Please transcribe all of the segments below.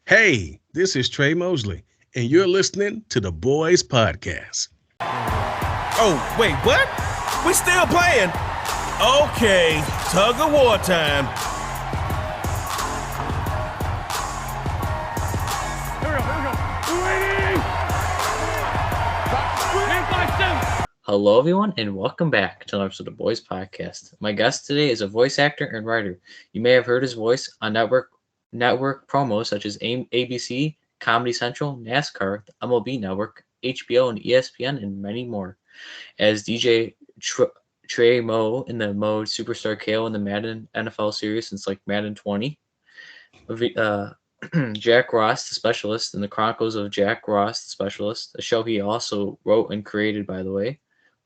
Hey, this is Trey Mosley, and you're listening to the Boys Podcast. Oh, wait, what? We still playing? Okay, tug of war time. Hello, everyone, and welcome back to another episode of the Boys Podcast. My guest today is a voice actor and writer. You may have heard his voice on network promos such as ABC, Comedy Central, NASCAR, the MLB Network, HBO, and ESPN, and many more. As DJ Trey Mo in the mode Superstar KO in the Madden NFL series since like Madden 20. Jack Ross, the Specialist, in the Chronicles of Jack Ross, the Specialist, a show he also wrote and created, by the way.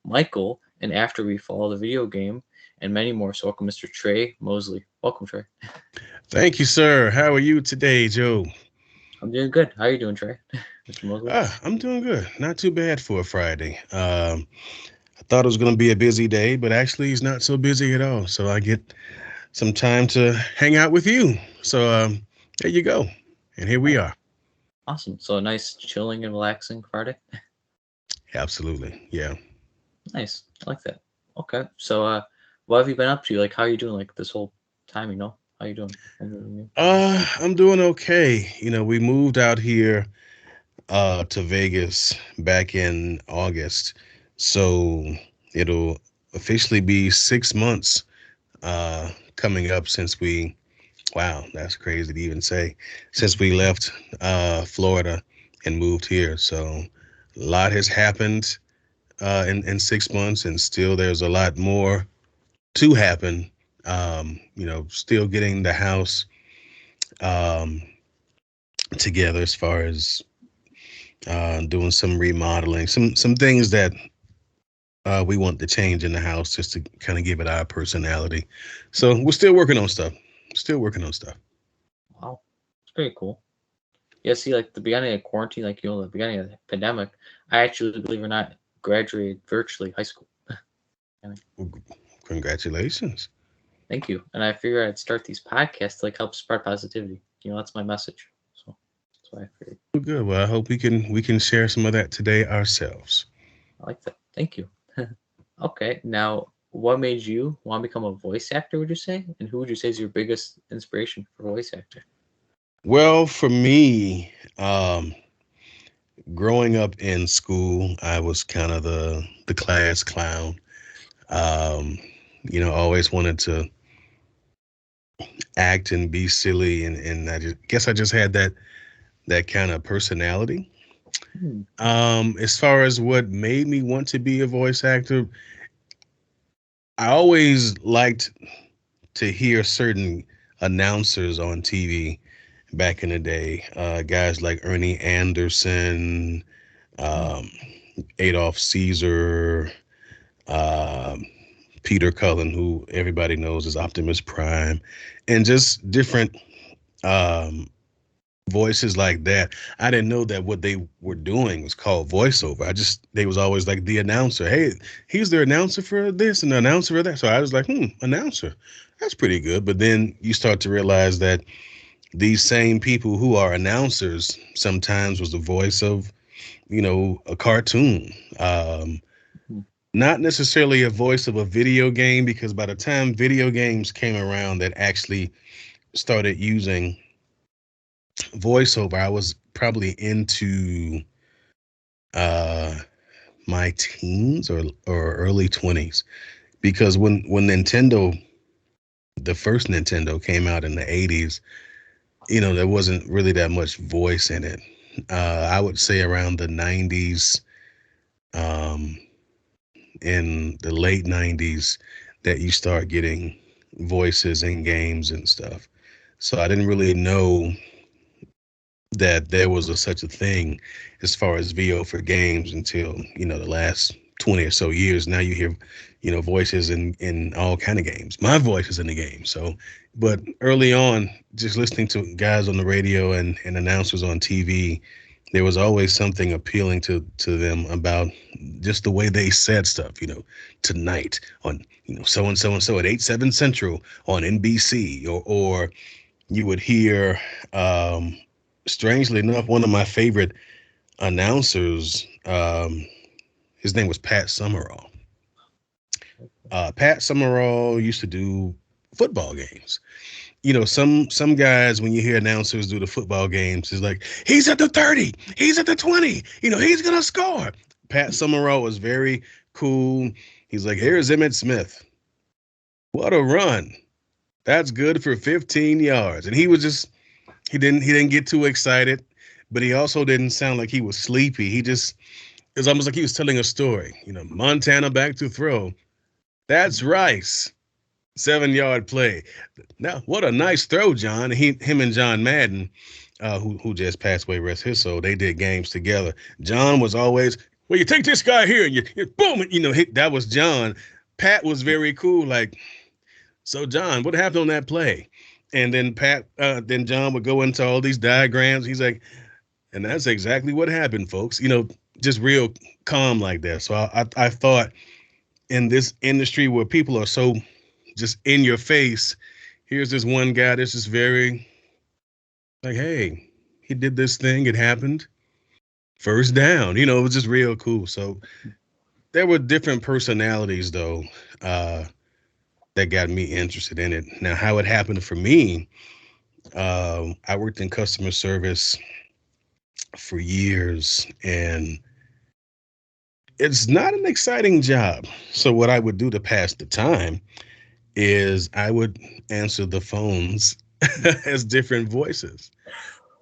Michael, and After We Fall, the video game, and many more. So welcome, Mr. Trey Mosley. Welcome, Trey. Thank you, sir. How are you today, Joe? I'm doing good. How are you doing, Trey? Mr. Mosley? I'm doing good. Not too bad for a Friday. I thought it was going to be a busy day, but actually it's not so busy at all. So I get some time to hang out with you. So there you go. And here we are. Awesome. So a nice, chilling, and relaxing Friday. Absolutely. Yeah. Nice. I like that. Okay. So what have you been up to? Like, how are you doing like this whole time, How you doing? I'm doing okay. We moved out here to Vegas back in August. So it'll officially be 6 months coming up since wow, that's crazy to even say, since we left Florida and moved here. So a lot has happened in 6 months, and still there's a lot more to happen. Still getting the house together as far as doing some remodeling, some things that we want to change in the house just to kind of give it our personality. So we're still working on stuff. Wow. It's very cool. Yeah, see, like the beginning of quarantine, the beginning of the pandemic, I actually, believe it or not, graduated virtually high school. Well, congratulations. Thank you. And I figured I'd start these podcasts to help spread positivity. That's my message. So that's why I figured. Good. Well, I hope we can share some of that today ourselves. I like that. Thank you. Okay. Now, what made you want to become a voice actor, would you say? And who would you say is your biggest inspiration for voice actor? Well, for me, growing up in school, I was kind of the class clown. Always wanted to act and be silly, and I just had that kind of personality. As far as what made me want to be a voice actor, I always liked to hear certain announcers on TV back in the day, guys like Ernie Anderson, Adolph Caesar, Peter Cullen, who everybody knows as Optimus Prime, and just different voices like that. I didn't know that what they were doing was called voiceover. They was always like the announcer. Hey, he's the announcer for this and the announcer for that. So I was like, announcer. That's pretty good. But then you start to realize that these same people who are announcers sometimes was the voice of, a cartoon. Not necessarily a voice of a video game, because by the time video games came around that actually started using voiceover, I was probably into my teens or early 20s, because when the first Nintendo came out in the 80s, there wasn't really that much voice in it. I would say around the 90s, in the late 90s, that you start getting voices in games and stuff. So I didn't really know that there was such a thing as far as VO for games until, the last 20 or so years. Now you hear, voices in all kind of games. My voice is in the game. So, but early on, just listening to guys on the radio and announcers on TV, there was always something appealing to them about just the way they said stuff, tonight on, so and so and so at 8/7 Central on NBC, or you would hear strangely enough, one of my favorite announcers, his name was Pat Summerall. Pat Summerall used to do football games. Some guys, when you hear announcers do the football games, is like, he's at the 30, he's at the 20, he's gonna score. Pat Summerall was very cool. He's like, here's Emmett Smith. What a run. That's good for 15 yards. And he didn't get too excited, but he also didn't sound like he was sleepy. It was almost like he was telling a story. Montana back to throw. That's Rice. 7-yard play. Now, what a nice throw, John. Him and John Madden, who just passed away, rest his soul, they did games together. John was always, well, you take this guy here and you boom, that was John. Pat was very cool, like, so John, what happened on that play? And then then John would go into all these diagrams. He's like, and that's exactly what happened, folks. Just real calm like that. So I thought in this industry where people are so just in your face, here's this one guy that's just very like, hey, he did this thing, it happened. First down, it was just real cool. So there were different personalities though, that got me interested in it. Now, how it happened for me, I worked in customer service for years, and it's not an exciting job. So what I would do to pass the time is I would answer the phones as different voices.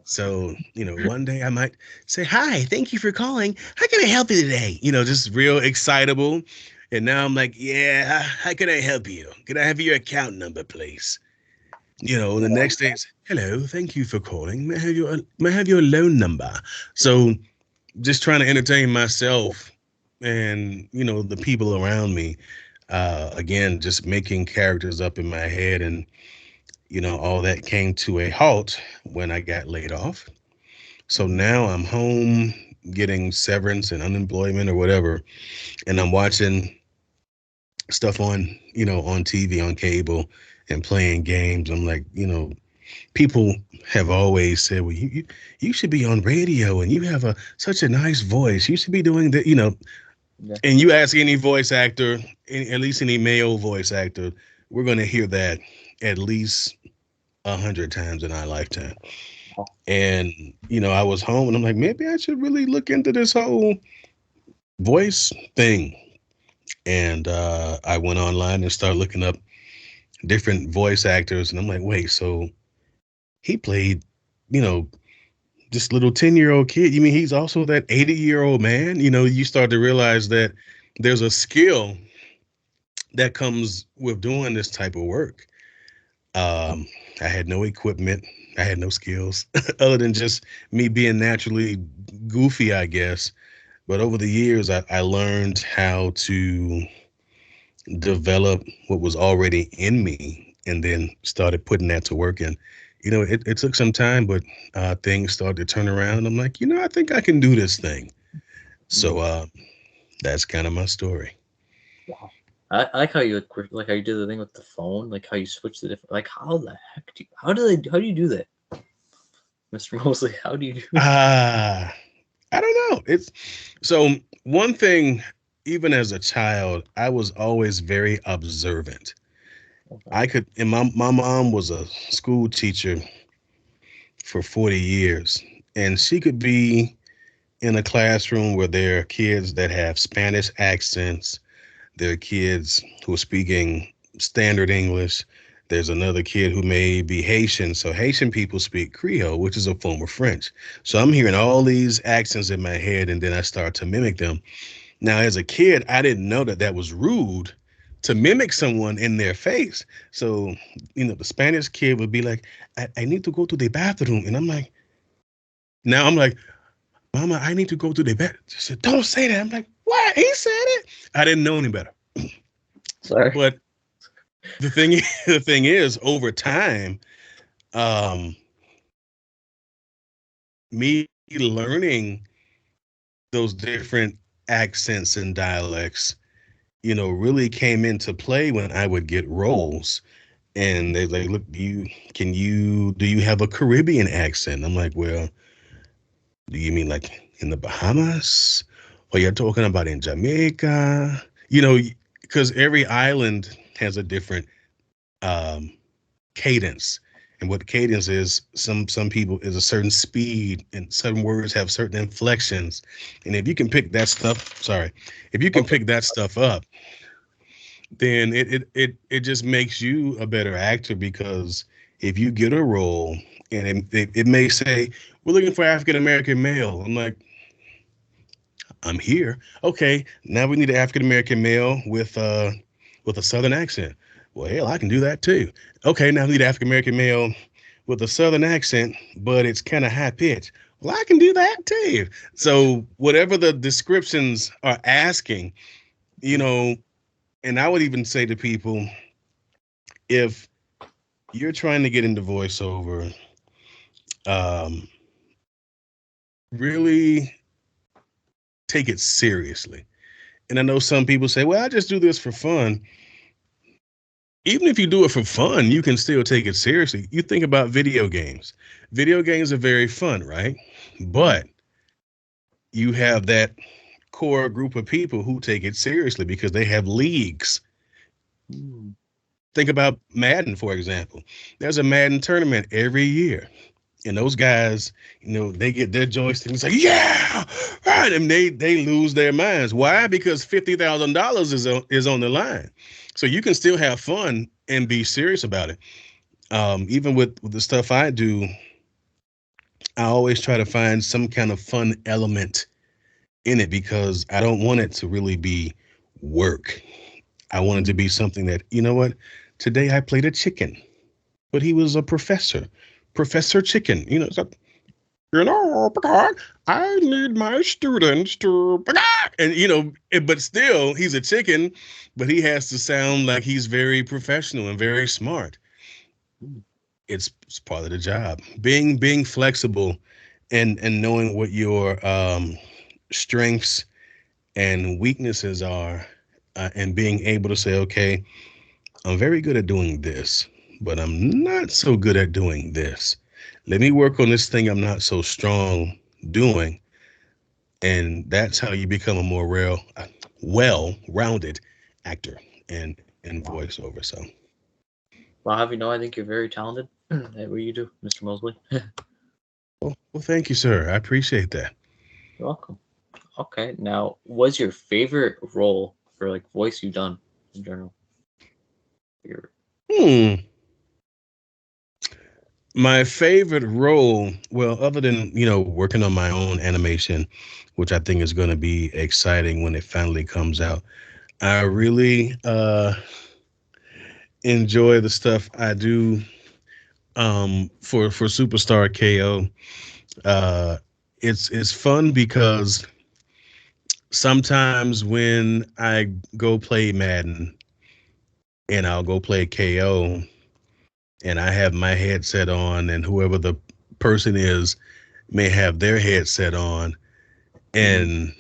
So, one day I might say, hi, thank you for calling. How can I help you today? Just real excitable. And now I'm like, yeah, how can I help you? Can I have your account number, please? The next day is, hello, thank you for calling. May I have your loan number? So just trying to entertain myself and, the people around me. Again, just making characters up in my head, and, all that came to a halt when I got laid off. So now I'm home getting severance and unemployment or whatever, and I'm watching stuff on TV, on cable, and playing games. I'm like, people have always said, well, you should be on radio, and you have such a nice voice. You should be doing that, Yeah. And you ask any voice actor, at least any male voice actor, we're going to hear that at least 100 times in our lifetime. And, I was home and I'm like, maybe I should really look into this whole voice thing. And I went online and started looking up different voice actors. And I'm like, wait, so he played, this little 10-year-old kid. You mean he's also that 80-year-old man? You start to realize that there's a skill that comes with doing this type of work. I had no equipment. I had no skills other than just me being naturally goofy, I guess. But over the years, I learned how to develop what was already in me and then started putting that to work. And, it took some time, but things started to turn around. I'm like, I think I can do this thing. So that's kind of my story. Wow. I like how you like how you did the thing with the phone, like how you switch the different, like how the heck how do you do that, Mr. Mosley? How do you do that? I don't know. It's so one thing, even as a child, I was always very observant. And my mom was a school teacher for 40 years, and she could be in a classroom where there are kids that have Spanish accents. There are kids who are speaking standard English. There's another kid who may be Haitian. So Haitian people speak Creole, which is a form of French. So I'm hearing all these accents in my head, and then I start to mimic them. Now, as a kid, I didn't know that was rude to mimic someone in their face. So, the Spanish kid would be like, I need to go to the bathroom. And now I'm like, Mama, I need to go to the bathroom. She said, don't say that. I'm like, what? He said it. I didn't know any better. Sorry. But the thing is, over time, me learning those different accents and dialects, really came into play when I would get roles. And they like, look, do you have a Caribbean accent? I'm like, well, do you mean like in the Bahamas? Or you're talking about in Jamaica? You know, because every island has a different um, cadence. And what cadence is, some people is a certain speed, and certain words have certain inflections. And if you can pick that stuff, sorry, if you can Okay. pick that stuff up, then it just makes you a better actor, because if you get a role and it may say, we're looking for African American male. I'm like, I'm here. Okay, now we need an African American male with a Southern accent. Well, hell, I can do that too. Okay, now we need an African American male with a Southern accent, but it's kind of high pitched. Well, I can do that too. So whatever the descriptions are asking, you know, and I would even say to people, if you're trying to get into voiceover, um, really take it seriously. And I know some people say, well, I just do this for fun. Even if you do it for fun, you can still take it seriously. You think about video games. Video games are very fun, right? But you have that core group of people who take it seriously because they have leagues. Mm. Think about Madden, for example. There's a Madden tournament every year. And those guys, they get their joystick and say, yeah, right. And they lose their minds. Why? Because $50,000 is on the line. So you can still have fun and be serious about it. Even with the stuff I do, I always try to find some kind of fun element in it, because I don't want it to really be work. I want it to be something that, you know what? Today I played a chicken, but he was a professor. Professor Chicken. It's like, I need my students to, and but still he's a chicken, but he has to sound like he's very professional and very smart. It's part of the job. Being flexible and knowing what your strengths and weaknesses are, and being able to say, okay, I'm very good at doing this, but I'm not so good at doing this. Let me work on this thing I'm not so strong doing. And that's how you become a more well-rounded actor and voiceover. So, Well, have you know, I think you're very talented at what you do, Mr. Mosley. You're well, thank you, sir. I appreciate that. welcome. Okay, now, what's your favorite role for like voice you've done in general? Your Hmm. My favorite role, well, other than, working on my own animation, which I think is going to be exciting when it finally comes out, I really enjoy the stuff I do for Superstar KO. Uh, it's fun because sometimes when I go play Madden and I'll go play KO and I have my headset on, and whoever the person is may have their headset on, and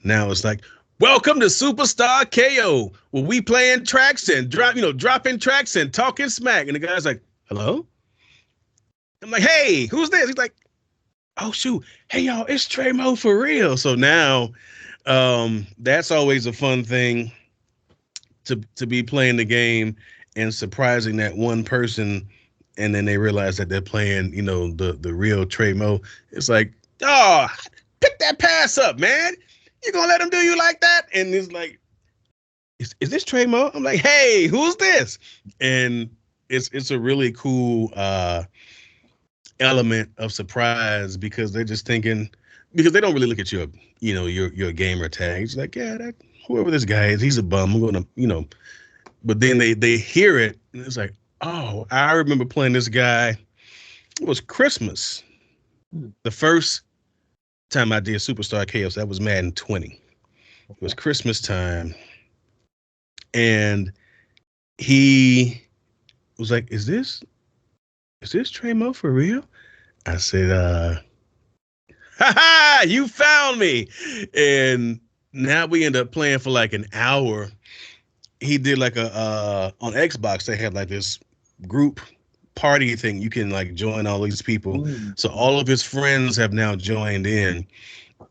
now it's like, welcome to Superstar KO, where we playing tracks and dropping tracks and talking smack. And the guy's like, hello? I'm like, hey, who's this? He's like, oh shoot, hey y'all, it's Trey Mo for real. So now that's always a fun thing to be playing the game and surprising that one person, and then they realize that they're playing, the real Trey Mo. It's like, oh, pick that pass up, man. You gonna let him do you like that? And it's like, is this Trey Mo? I'm like, hey, who's this? And it's a really cool element of surprise, because they're just thinking, because they don't really look at your gamer tag. It's like, yeah, whoever this guy is, he's a bum. I'm gonna, but then they hear it and it's like, oh, I remember playing this guy. It was Christmas. The first time I did Superstar Chaos, that was Madden 20. It was Christmas time. And he was like, is this Trey Mo for real? I said, ha ha, you found me. And now we end up playing for like an hour. He did like on Xbox, they had like this group party thing. You can like join all these people. Mm. So all of his friends have now joined in,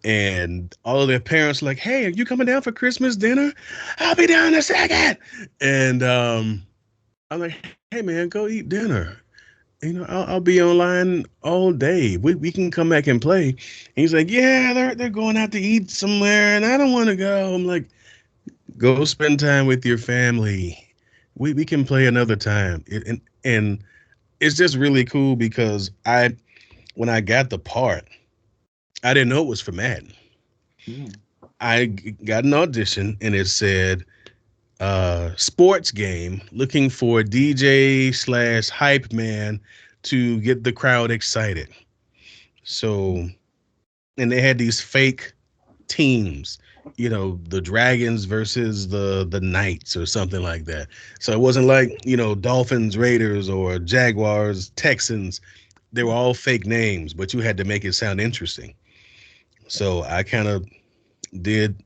and all of their parents are like, "Hey, are you coming down for Christmas dinner? I'll be down in a second." And I'm like, "Hey, man, go eat dinner. I'll be online all day. We can come back and play." And he's like, "Yeah, they're going out to eat somewhere, and I don't want to go." I'm like, "Go spend time with your family. We can play another time." And it's just really cool because when I got the part, I didn't know it was for Madden. Mm. Got an audition and it said sports game looking for DJ/hype man to get the crowd excited. So, and they had these fake teams, the Dragons versus the Knights or something like that. So it wasn't like, Dolphins, Raiders, or Jaguars, Texans. They were all fake names, but you had to make it sound interesting. So I kind of did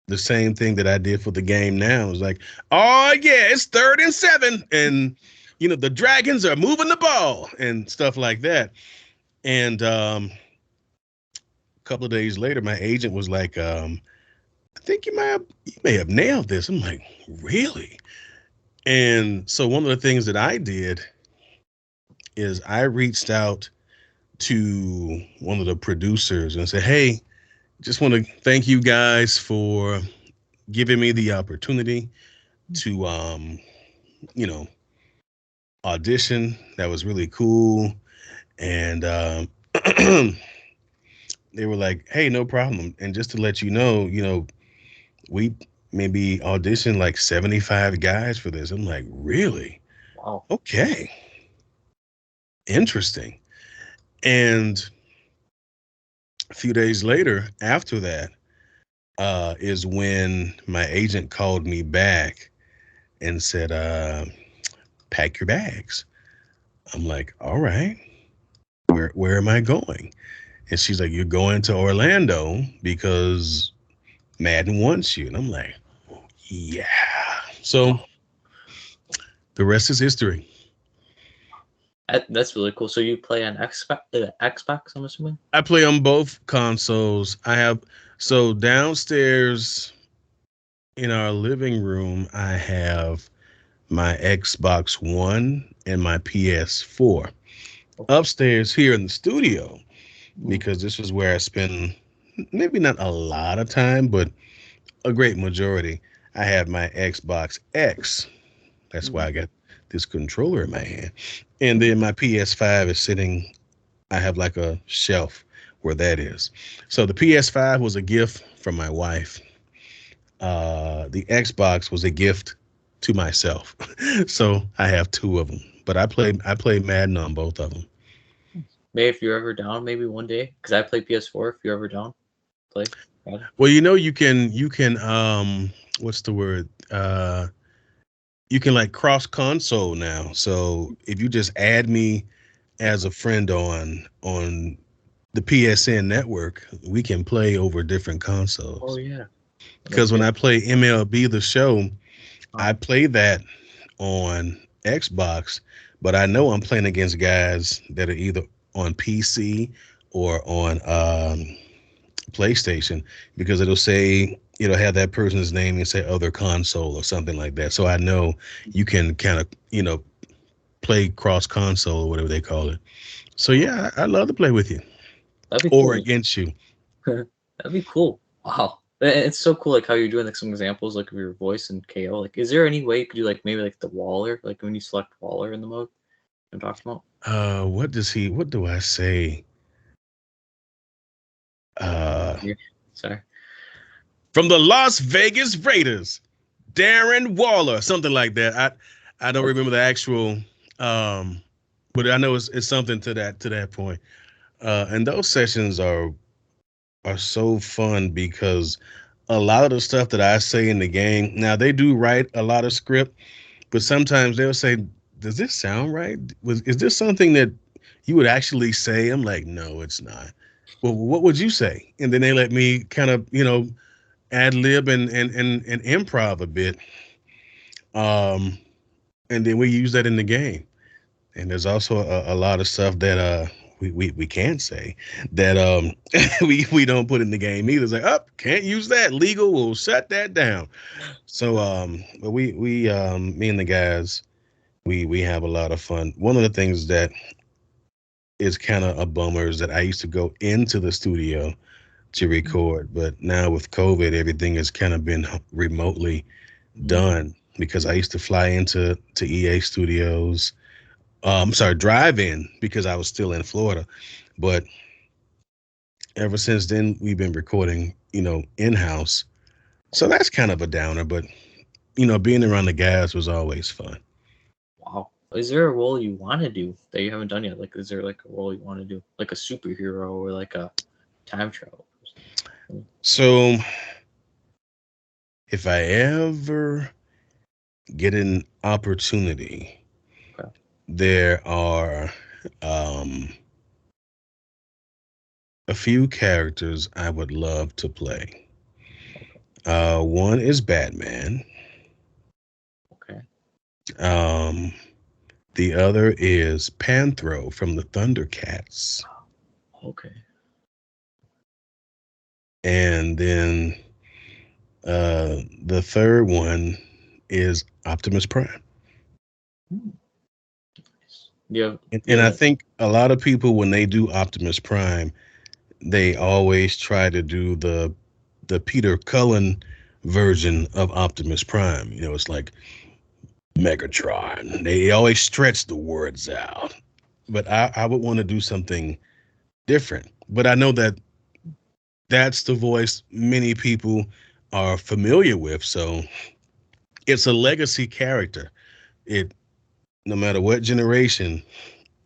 the same thing that I did for the game now. It was like, "Oh yeah, it's 3rd and 7, and the Dragons are moving the ball," and stuff like that. And a couple of days later, my agent was like, "I think you may have nailed this." I'm like, "Really?" And so one of the things that I did is I reached out to one of the producers and said, "Hey, just want to thank you guys for giving me the opportunity to you know, audition. That was really cool." And they were like, "Hey, no problem. And just to let you know, we maybe auditioned like 75 guys for this." I'm like, "Really? Wow. Okay, interesting." And a few days later, after that, is when my agent called me back and said, "Pack your bags." I'm like, "All right, where am I going?" And she's like, "You're going to Orlando because Madden wants you." And I'm like, "Yeah." So the rest is history. That's really cool. So you play on Xbox, I'm assuming? I play on both consoles. So downstairs in our living room, I have my Xbox One and my PS4. Upstairs here in the studio, Mm. because this is where I spend maybe not a lot of time, but a great majority, I have my Xbox X. That's why Mm. I got this controller in my hand. And then my PS5 is sitting, I have like a shelf where that is. So the PS5 was a gift from my wife. The Xbox was a gift to myself. So I have two of them. But I play Madden on both of them. Maybe if you're ever down, maybe one day, because I play PS4. If you're ever down, play. Got it. Well, you can what's the word? You can like cross console now. So if you just add me as a friend on the PSN network, we can play over different Oh consoles. yeah. Like Because when I play MLB The Show, uh, I play that on Xbox, but I know I'm playing against guys that are either on PC or on PlayStation, because it'll have that person's name and say other console or something like that. So I know you can kind of, play cross console or whatever they call it. So yeah, I love to play with you that'd be or cool. against you. That'd be cool. Wow. It's so cool, like how you're doing like some examples like of your voice and KO. Like, is there any way you could do like maybe like the Waller, like when you select Waller in the mode I'm talking about? What do I say? Uh, Yeah. Sorry. from the Las Vegas Raiders, Darren Waller, something like that. I don't remember the actual, um, but I know it's something to that point. And those sessions are so fun because a lot of the stuff that I say in the game, now they do write a lot of script, but sometimes they'll say, "Does this sound right? Is this something that you would actually say?" I'm like, "No, it's not." "Well, what would you say?" And then they let me kind of, ad lib and improv a bit. Um, and then we use that in the game. And there's also a lot of stuff that we can't say that we don't put in the game either. It's like, oh, can't use that. Legal will shut that down. So but we me and the guys, we have a lot of fun. One of the things that is kind of a bummer is that I used to go into the studio to record, but now with COVID, everything has kind of been remotely done because I used to fly into EA studios. I'm sorry, drive in because I was still in Florida, but ever since then we've been recording, in house. So that's kind of a downer, but being around the guys was always fun. Wow. Is there a role you want to do that you haven't done yet? Like, is there like a role you want to do, like a superhero or like a time travel person? So if I ever get an opportunity, Okay. there are um, a few characters I would love to play. One is Batman. Okay. Um, the other is Panthro from the Thundercats. Okay. And then the third one is Optimus Prime. Hmm. Nice. Yeah. And I Yeah. think a lot of people, when they do Optimus Prime, they always try to do the Peter Cullen version of Optimus Prime. It's like Megatron. They always stretch the words out. But I would want to do something different. But I know that that's the voice many people are familiar with. So it's a legacy character. It No matter what generation,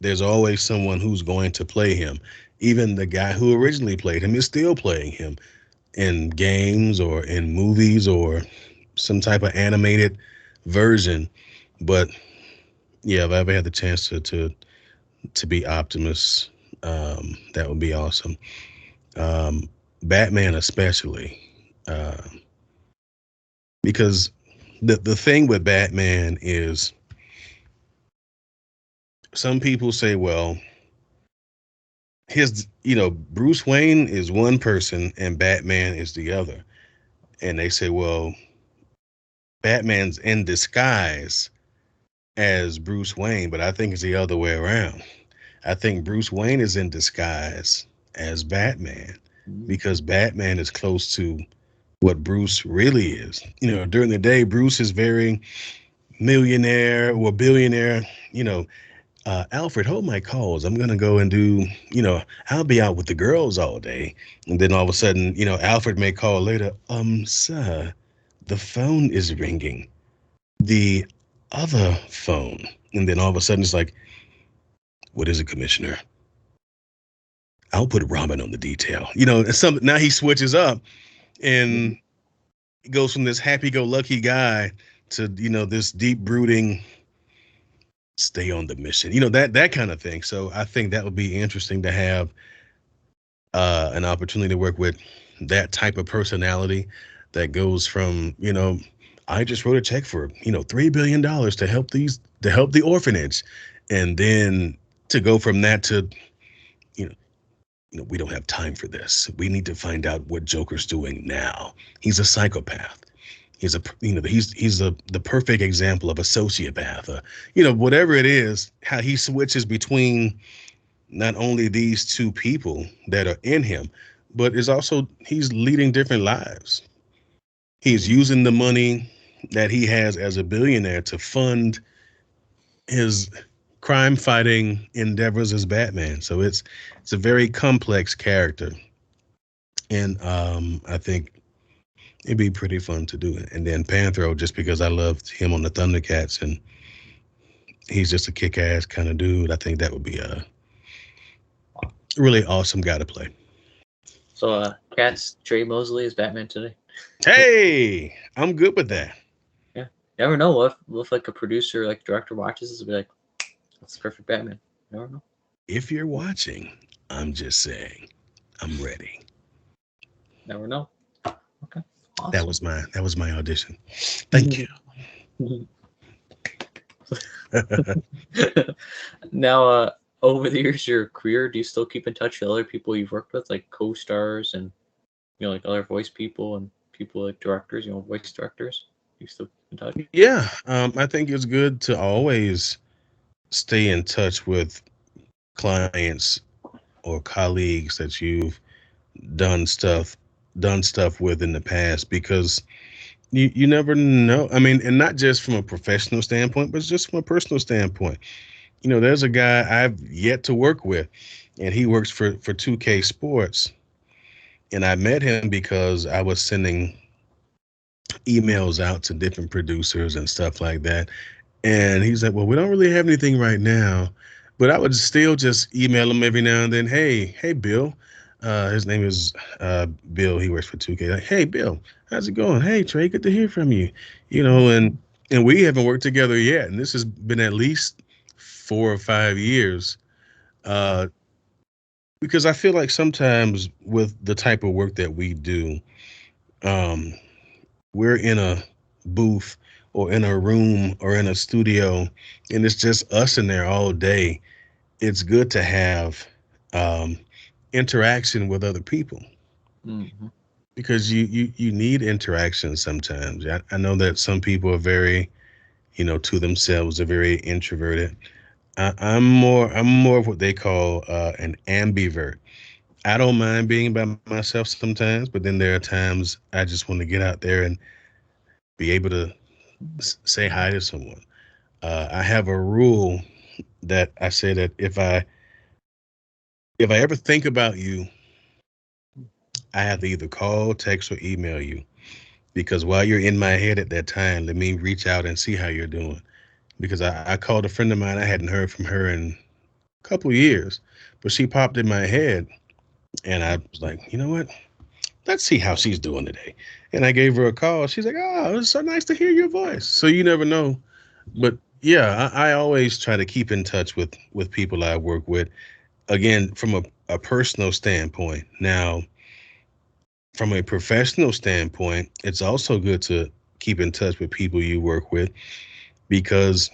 there's always someone who's going to play him. Even the guy who originally played him is still playing him in games or in movies or some type of animated version. But yeah, if I ever had the chance to be Optimus, that would be awesome. Um, Batman especially, uh, because the thing with Batman is some people say, well, Bruce Wayne is one person and Batman is the other, and they say, well, Batman's in disguise as Bruce Wayne, but I think it's the other way around. I think Bruce Wayne is in disguise as Batman Mm. because Batman is close to what Bruce really is. During the day, Bruce is very millionaire or billionaire. Alfred, hold my calls. I'm gonna go and do. I'll be out with the girls all day, and then all of a sudden, Alfred may call later. Sir, the phone is ringing. The other phone, and then all of a sudden, it's like, what is it, Commissioner? I'll put Robin on the detail. Now he switches up and goes from this happy-go-lucky guy to this deep brooding, stay on the mission. That kind of thing. So I think that would be interesting to have an opportunity to work with that type of personality that goes from I just wrote a check for $3 billion to help the orphanage, and then to go from that to you know we don't have time for this. We need to find out what Joker's doing now. He's a psychopath. He's the perfect example of a sociopath. Whatever it is, how he switches between not only these two people that are in him, but is also he's leading different lives. He's using the money that he has as a billionaire to fund his crime fighting endeavors as Batman. So it's a very complex character, and I think it'd be pretty fun to do it. And then Panthro, just because I loved him on the Thundercats, and he's just a kick-ass kind of dude. I think that would be a really awesome guy to play. So, Cats Trey Mosley is Batman today. Hey, I'm good with that. Yeah. You never know. What if like a producer, like director watches this and be like, that's the perfect Batman. You never know. If you're watching, I'm just saying, I'm ready. Never know. Okay. That Awesome. was my audition. Thank you. Now, over the years of your career, do you still keep in touch with other people you've worked with, like co-stars and like other voice people and people like directors, voice directors? You still keep in touch? Yeah, I think it's good to always stay in touch with clients or colleagues that you've done stuff done stuff with in the past, because you never know. I mean, and not just from a professional standpoint, but just from a personal standpoint. There's a guy I've yet to work with, and he works for 2K Sports, and I met him because I was sending emails out to different producers and stuff like that. And he's like, "Well, we don't really have anything right now," but I would still just email him every now and then. Hey, Bill. His name is Bill. He works for 2K. Like, hey, Bill, how's it going? Hey, Trey, good to hear from you. And we haven't worked together yet, and this has been at least 4 or 5 years. Uh, because I feel like sometimes with the type of work that we do, um, we're in a booth or in a room or in a studio, and it's just us in there all day. It's good to have um, interaction with other people, Mm-hmm. because you need interaction sometimes. I know that some people are very, to themselves, they're very introverted. I'm more of what they call an ambivert. I don't mind being by myself sometimes, but then there are times I just want to get out there and be able to say hi to someone. I have a rule that I say that if I ever think about you, I have to either call, text, or email you, because while you're in my head at that time, let me reach out and see how you're doing. Because I called a friend of mine, I hadn't heard from her in a couple of years, but she popped in my head, and I was like, you know what? Let's see how she's doing today. And I gave her a call. She's like, oh, it's so nice to hear your voice. So you never know. But yeah, I always try to keep in touch with people I work with. Again, from a personal standpoint. Now, from a professional standpoint, it's also good to keep in touch with people you work with, because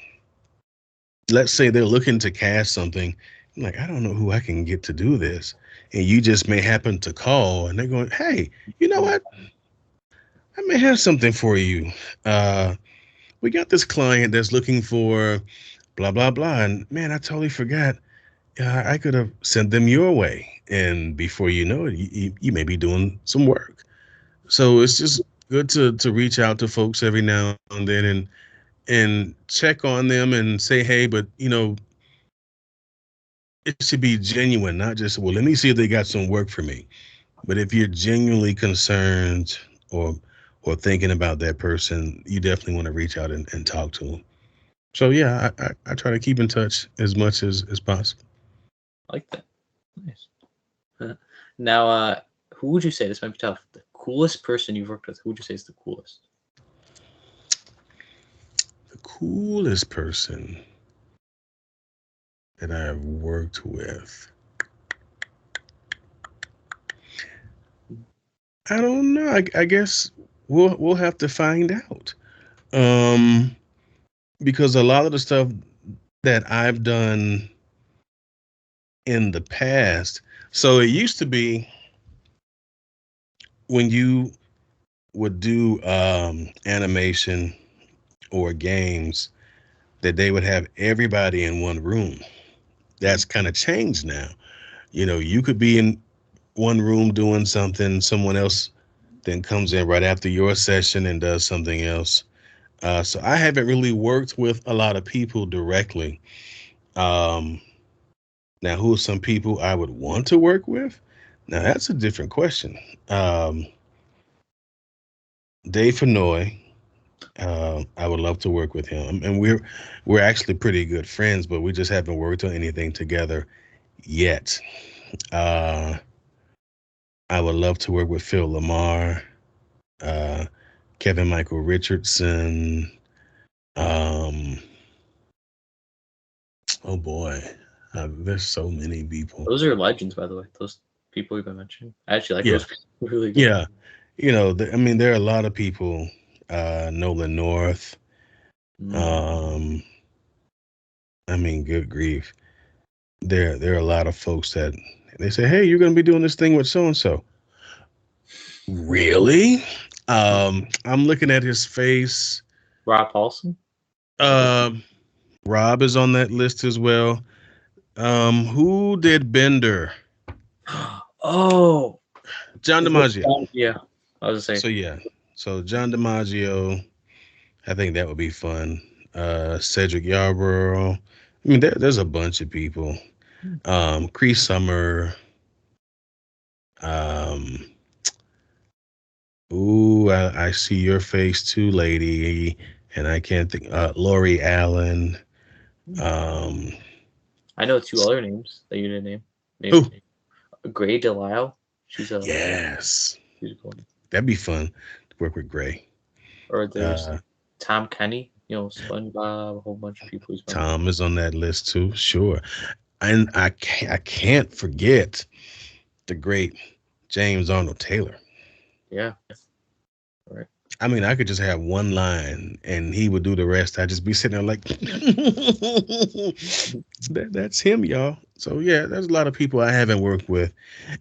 let's say they're looking to cast something. Like, I don't know who I can get to do this. And you just may happen to call, and they're going, hey, you know what? I may have something for you. Uh, we got this client that's looking for blah, blah, blah. And man, I totally forgot. I could have sent them your way. And before you know it, you may be doing some work. So it's just good to reach out to folks every now and then, and check on them and say, hey, but it should be genuine, not just, well, let me see if they got some work for me. But if you're genuinely concerned, or thinking about that person, you definitely want to reach out and talk to them. So yeah, I try to keep in touch as much as possible. I like that. Nice. Now, who would you say, this might be tough, the coolest person you've worked with? Who would you say is the coolest? The coolest person that I've worked with, I don't know. I guess we'll have to find out. Um, because a lot of the stuff that I've done in the past, so it used to be when you would do animation or games, that they would have everybody in one room. That's kind of changed now. You could be in one room doing something, someone else then comes in right after your session and does something else. So I haven't really worked with a lot of people directly. Um, Now, who are some people I would want to work with? Now, that's a different question. Um, Dave Fenoy, I would love to work with him, and we're actually pretty good friends, but we just haven't worked on anything together yet. Uh, I would love to work with Phil Lamar, uh, Kevin Michael Richardson. Um, oh boy, there's so many people. Those are legends, by the way. Those people you've been mentioning. I actually like Yeah, those people. Really good. yeah. I mean, there are a lot of people. Nolan North. Mm. Um, I mean, good grief. There are a lot of folks that they say, "Hey, you're going to be doing this thing with so and so." Really? I'm looking at his face. Rob Paulson. Um, Rob is on that list as well. Who did Bender? Oh, John DiMaggio. yeah. I was gonna So say, yeah, so John DiMaggio. I think that would be fun. Cedric Yarborough. I mean, there's a bunch of people. Cree Summer. Um, ooh, I see your face too, lady, and I can't think. Lori Allen. Um, I know two other names that you didn't name. Maybe who? Gray Delisle. She's a Yes, she's a cool name. that'd be fun to work with Gray. Or there's Uh, Tom Kenny. SpongeBob. A whole bunch of people he's mentioned. Tom is on that list too. Sure, and I can't forget the great James Arnold Taylor. Yeah. Right. I mean, I could just have one line and he would do the rest. I'd just be sitting there like, that's him, y'all. So, yeah, there's a lot of people I haven't worked with.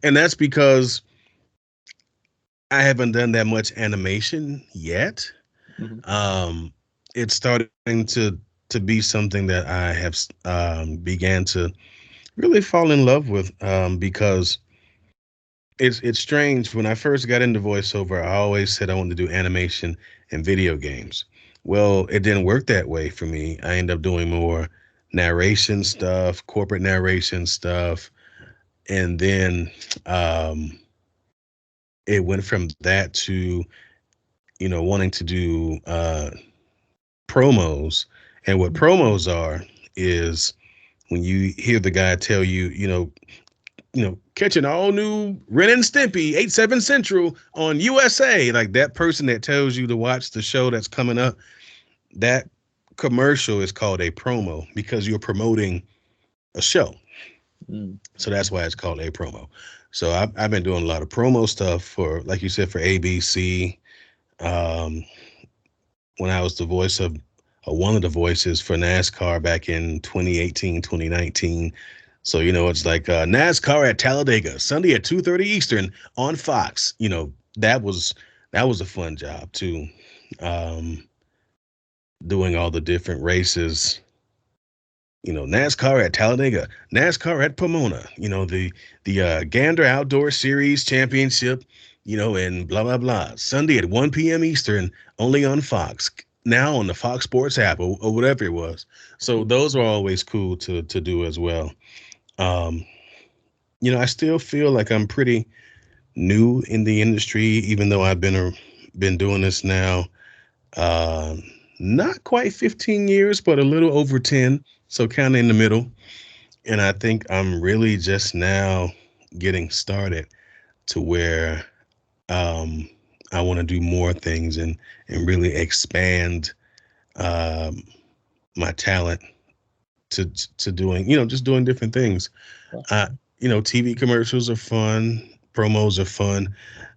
And that's because I haven't done that much animation yet. Mhm. Um, it's starting to be something that I have began to really fall in love with because it's strange. When I first got into voiceover, I always said I wanted to do animation and video games. Well, it didn't work that way for me. I ended up doing more narration stuff, corporate narration stuff, and then um, it went from that to wanting to do promos. And what promos are is when you hear the guy tell you, catching all new Ren and Stimpy 8/7 Central on USA. Like that person that tells you to watch the show that's coming up, that commercial is called a promo because you're promoting a show. Mm. So that's why it's called a promo. So I've been doing a lot of promo stuff for, like you said, for ABC. Um, when I was the voice of one of the voices for NASCAR back in 2018, 2019. So, it's like NASCAR at Talladega, Sunday at 2:30 Eastern on Fox. That was a fun job too. Um, Doing all the different races, NASCAR at Talladega, NASCAR at Pomona, the Gander Outdoor Series Championship, and blah blah blah. Sunday at 1 p.m. Eastern, only on Fox. Now on the Fox Sports app or whatever it was. So those are always cool to do as well. Um, I still feel like I'm pretty new in the industry, even though I've been doing this now. Um, Not quite 15 years, but a little over 10. So kind of in the middle. And I think I'm really just now getting started to where um, I want to do more things and really expand um, my talent to doing, just doing different things. Uh, TV commercials are fun, promos are fun,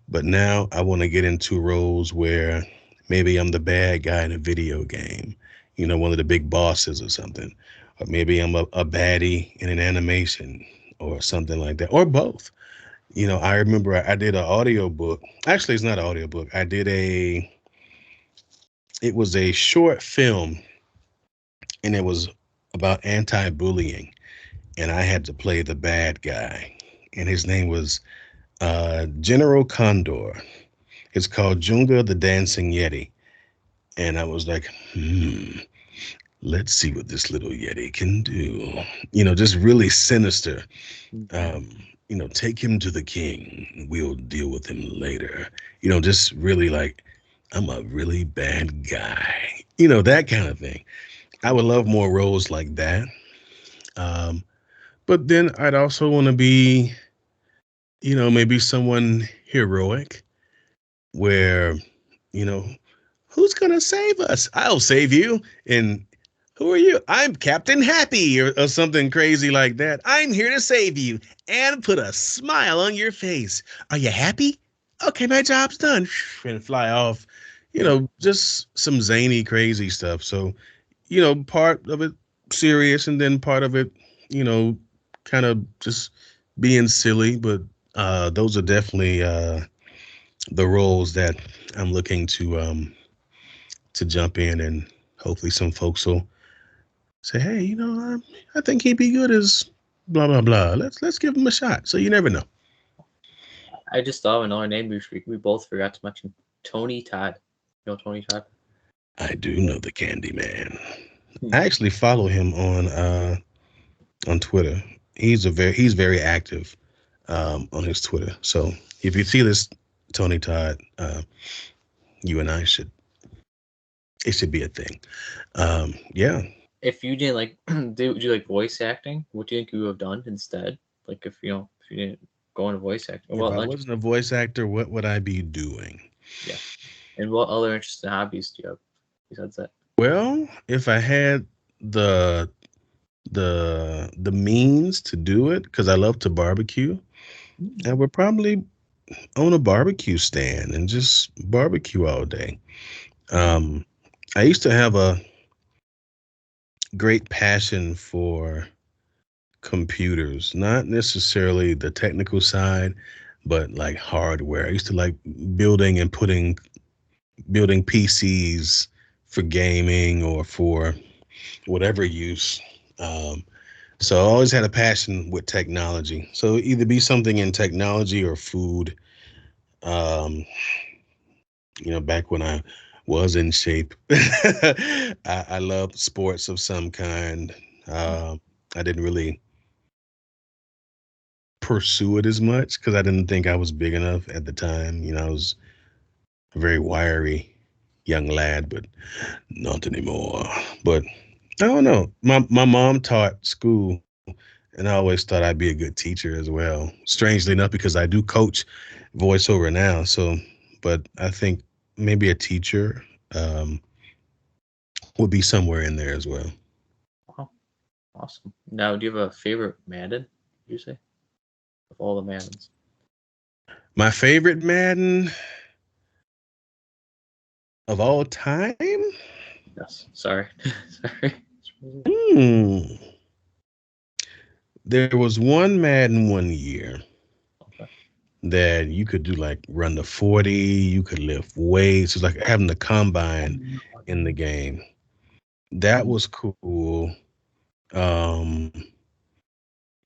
but now I want to get into roles where maybe I'm the bad guy in a video game, one of the big bosses or something. Or maybe I'm a baddie in an animation or something like that, or both. I remember I did an audio book. Actually, it's not an audio book. It was a short film and it was about anti-bullying. And I had to play the bad guy. And his name was General Condor. It's called Junga the Dancing Yeti. And I was like, let's see what this little Yeti can do. Just really sinister. Take him to the king. We'll deal with him later. Just really like, I'm a really bad guy. That kind of thing. I would love more roles like that. Um, but then I'd also want to be, maybe someone heroic where, you know, who's going to save us? I'll save you. And who are you? I'm Captain Happy or something crazy like that. I'm here to save you and put a smile on your face. Are you happy? Okay, my job's done. And fly off. Just some zany, crazy stuff. So, part of it serious, and then part of it, you know, kind of just being silly. But those are definitely the roles that I'm looking to jump in, and hopefully some folks will say, "Hey, I think he'd be good as blah blah blah. Let's give him a shot." So you never know. I just thought of another name we both forgot to mention. Tony Todd. You know Tony Todd? I do know the Candy Man. Hmm. I actually follow him on Twitter. He's very active on his Twitter. So if you see this, Tony Todd, you and I should it should be a thing. Yeah. If you didn't like do like voice acting, what do you think you would have done instead? Like if you didn't go into voice acting. If Well, I wasn't a voice actor, what would I be doing? yeah. And what other interests and hobbies do you have besides that? Well, if I had the the means to do it, because I love to barbecue, I would probably own a barbecue stand and just barbecue all day. Um, I used to have a great passion for computers, not necessarily the technical side, but like hardware. I used to like building and building PCs for gaming or for whatever use. Um, so I always had a passion with technology. So either be something in technology or food. Um, back when I was in shape, I loved sports of some kind. I didn't really pursue it as much because I didn't think I was big enough at the time. I was a very wiry young lad, but not anymore. But I don't know. My mom taught school, and I always thought I'd be a good teacher as well. Strangely enough, because I do coach voiceover now. So, but I think maybe a teacher would be somewhere in there as well. Wow, awesome. Now, do you have a favorite Madden? You say of all the Maddens? My favorite Madden of all time? Yes. Sorry. Sorry. Hmm. There was one Madden one year Okay. that you could do like run the 40, you could lift weights. It's like having the combine in the game. That was cool. Um,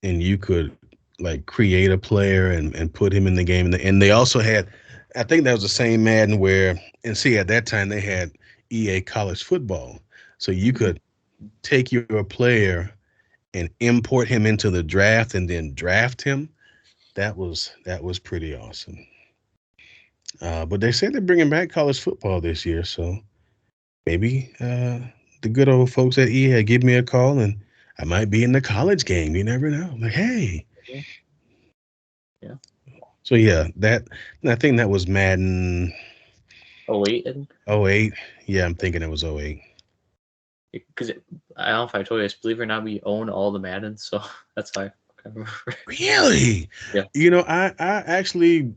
and you could like create a player and put him in the game. And they also had, I think that was the same Madden where, and see, at that time they had EA college football. So you could take your player and import him into the draft and then draft him. That was pretty awesome. But they said they're bringing back college football this year, so maybe the good old folks at EA give me a call and I might be in the college game. You never know. I'm like, hey. Yeah. So yeah, I think that was Madden Oh wait, I think '08. Yeah, I'm thinking it was '08. because I don't know if I told you this. Believe it or not, we own all the Maddens, so that's how I kind of remember. Really? Yeah. I actually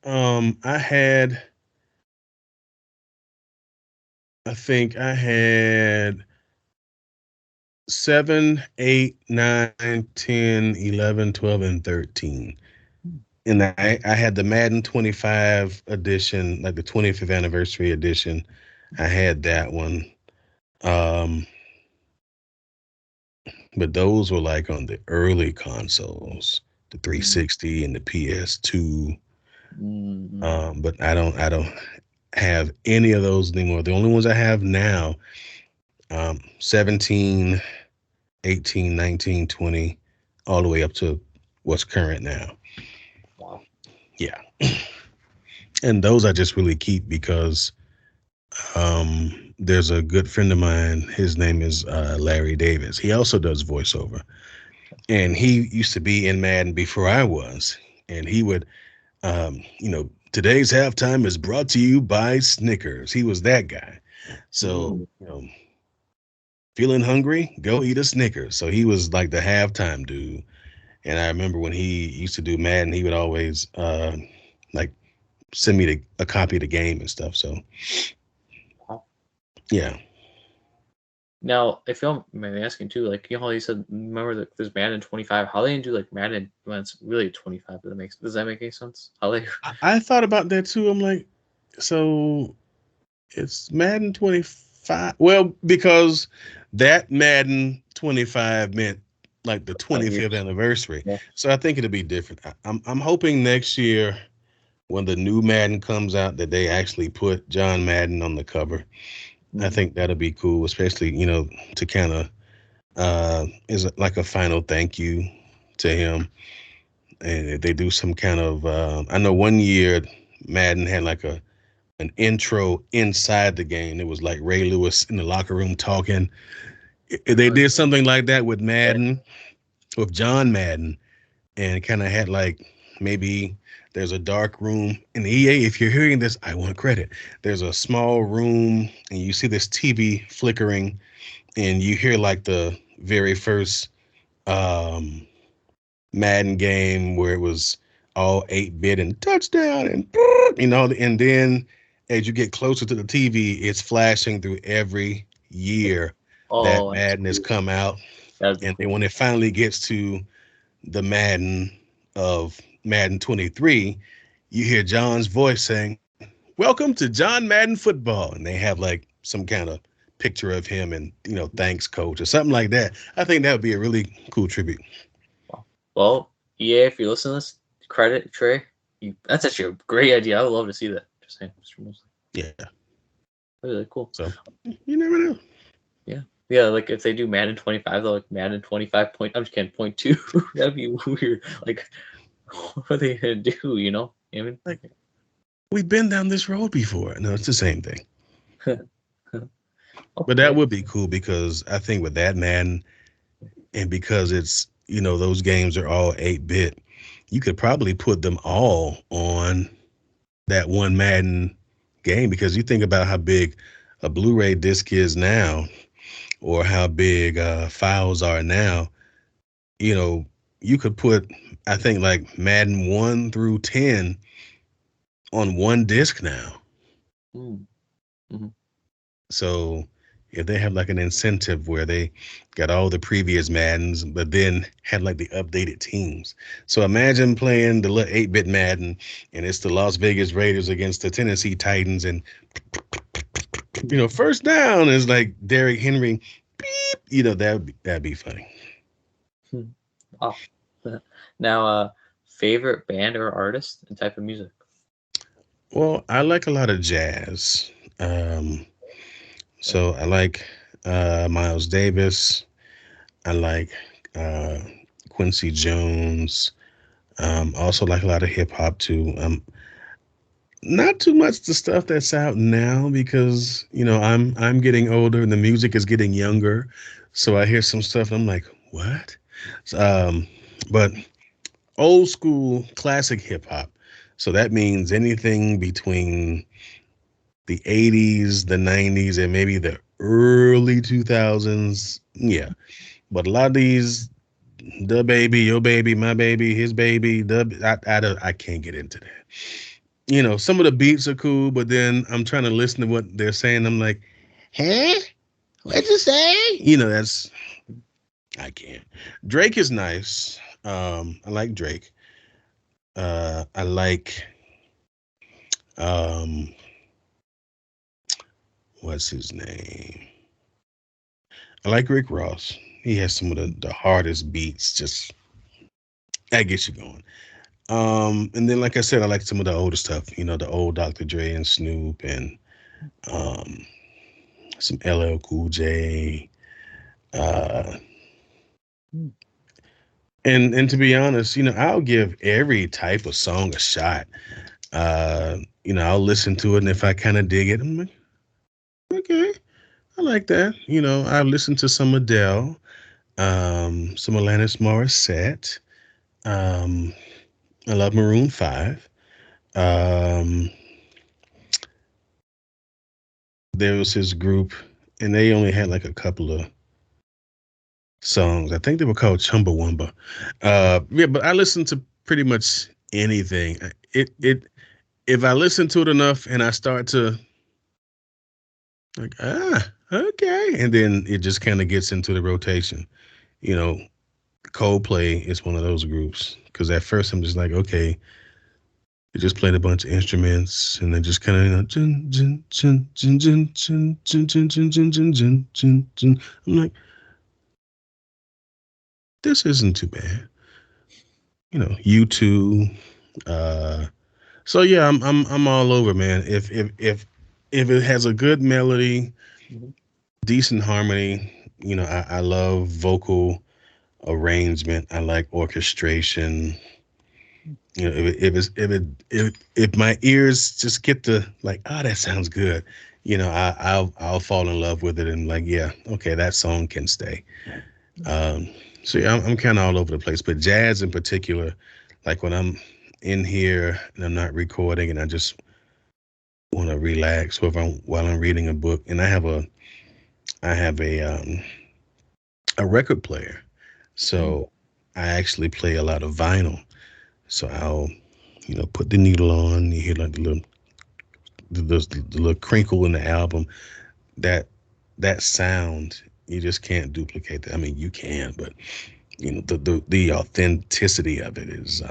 I had I think I had 7, 8, 9, 10, 11, 12, and 13. And I had the Madden 25 edition, like the 25th anniversary edition. I had that one. Um, but those were like on the early consoles, the 360 and the PS2. Mm-hmm. But I don't have any of those anymore. The only ones I have now, 17, 18, 19, 20, all the way up to what's current now. Wow. Yeah. And those I just really keep because there's a good friend of mine. His name is Larry Davis. He also does voiceover. And he used to be in Madden before I was. And he would, today's halftime is brought to you by Snickers. He was that guy. So, feeling hungry, go eat a Snickers. So he was like the halftime dude. And I remember when he used to do Madden, he would always like send me a copy of the game and stuff. So Wow. yeah. Now, if you don't mind me asking too, like you know how you said, remember that there's Madden 25. How they didn't do like Madden when it's really 25? Does that make any sense? How they? I thought about that too. I'm like, so it's Madden 25. Well, because that Madden 25 meant like the 20 25th years. anniversary. Yeah. So I think it'll be different. I'm hoping next year when the new Madden comes out that they actually put John Madden on the cover. I Mhm. think that'll be cool, especially, to kind of is like a final thank you to him. And if they do some kind of I know one year Madden had like an intro inside the game. It was like Ray Lewis in the locker room talking. They did something like that with Madden, with John Madden, and kind of had like maybe there's a dark room in EA. If you're hearing this, I want credit. There's a small room, and you see this TV flickering, and you hear like the very first um, Madden game where it was all 8-bit and touchdown and and then as you get closer to the TV, it's flashing through every year that Oh, that's Madden has cool. come out. That'd be And then cool. when it finally gets to the Madden of Madden 23, you hear John's voice saying, "Welcome to John Madden football." And they have like some kind of picture of him and, thanks coach or something like that. I think that would be a really cool tribute. Wow. Well, yeah, if you listen to this, credit Trey. That's actually a great idea. I would love to see that. Just saying, Mr. Mosley. Yeah. Really cool. So you never know. Yeah. Yeah, like if they do Madden 25, though, like Madden 25 point, I'm just kidding, point two. That'd be weird. Like, what are they gonna do? You know? I mean, Like, we've been down this road before. No, it's the same thing. But that okay. would be cool because I think with that Madden and because it's, those games are all 8-bit, you could probably put them all on that one Madden game because you think about how big a Blu-ray disc is now or how big files are now, you know, you could put, I think, like Madden 1 through 10 on one disc now. Mm. Mhm. So if they have like an incentive where they got all the previous Maddens, but then had like the updated teams. So imagine playing the 8-bit Madden and it's the Las Vegas Raiders against the Tennessee Titans. And, first down is like Derrick Henry. Beep, that'd be funny. Wow. Now, favorite band or artist and type of music? Well, I like a lot of jazz. Um, so I like Miles Davis. I like uh, Quincy Jones. Also like a lot of hip hop too. Not too much the stuff that's out now because I'm getting older and the music is getting younger. So I hear some stuff and I'm like, what? Um, but old school classic hip hop. So that means anything between the 80s, the 90s, and maybe the early 2000s. Yeah. But a lot of these, the baby, your baby, my baby, his baby, I can't get into that. Some of the beats are cool, but then I'm trying to listen to what they're saying. I'm like, huh? What'd you say? I can't. Drake is nice. I like Drake. I like, um, what's his name? I like Rick Ross. He has some of the hardest beats. Just, that gets you going. And then, like I said, I like some of the older stuff, the old Dr. Dre and Snoop and um, some LL Cool J. Uh, Hmm. and to be honest, I'll give every type of song a shot. I'll listen to it, and if I kind of dig it, I'm like, okay, I like that. I listened to some Adele, some Alanis Morissette. Um, I love Maroon 5. Um, there was his group, and they only had like a couple of songs. I think they were called Chumbawamba. Yeah, but I listen to pretty much anything. If I listen to it enough and I start to like, Okay. And then it just kind of gets into the rotation. You know, Coldplay is one of those groups because at first I'm just like, okay, they just played a bunch of instruments and they just kind of, jin, jin, jin, jin, jin, jin, jin, jin, jin, jin, jin, jin, jin, jin. I'm like, this isn't too bad. U2. Uh, so yeah, I'm all over, man. If it has a good melody, Mhm. decent harmony, I love vocal arrangement. I like orchestration. If my ears just get to like, that sounds good. I'll fall in love with it and like, yeah, okay, that song can stay. Um, so yeah, I'm kind of all over the place, but jazz in particular, like when I'm in here and I'm not recording and I just want to relax, or if I'm while I'm reading a book, and I have a record player, Mm. so I actually play a lot of vinyl. So I'll put the needle on. You hear like the little crinkle in the album. That that sound you just can't duplicate that. I mean, you can, but the authenticity of it is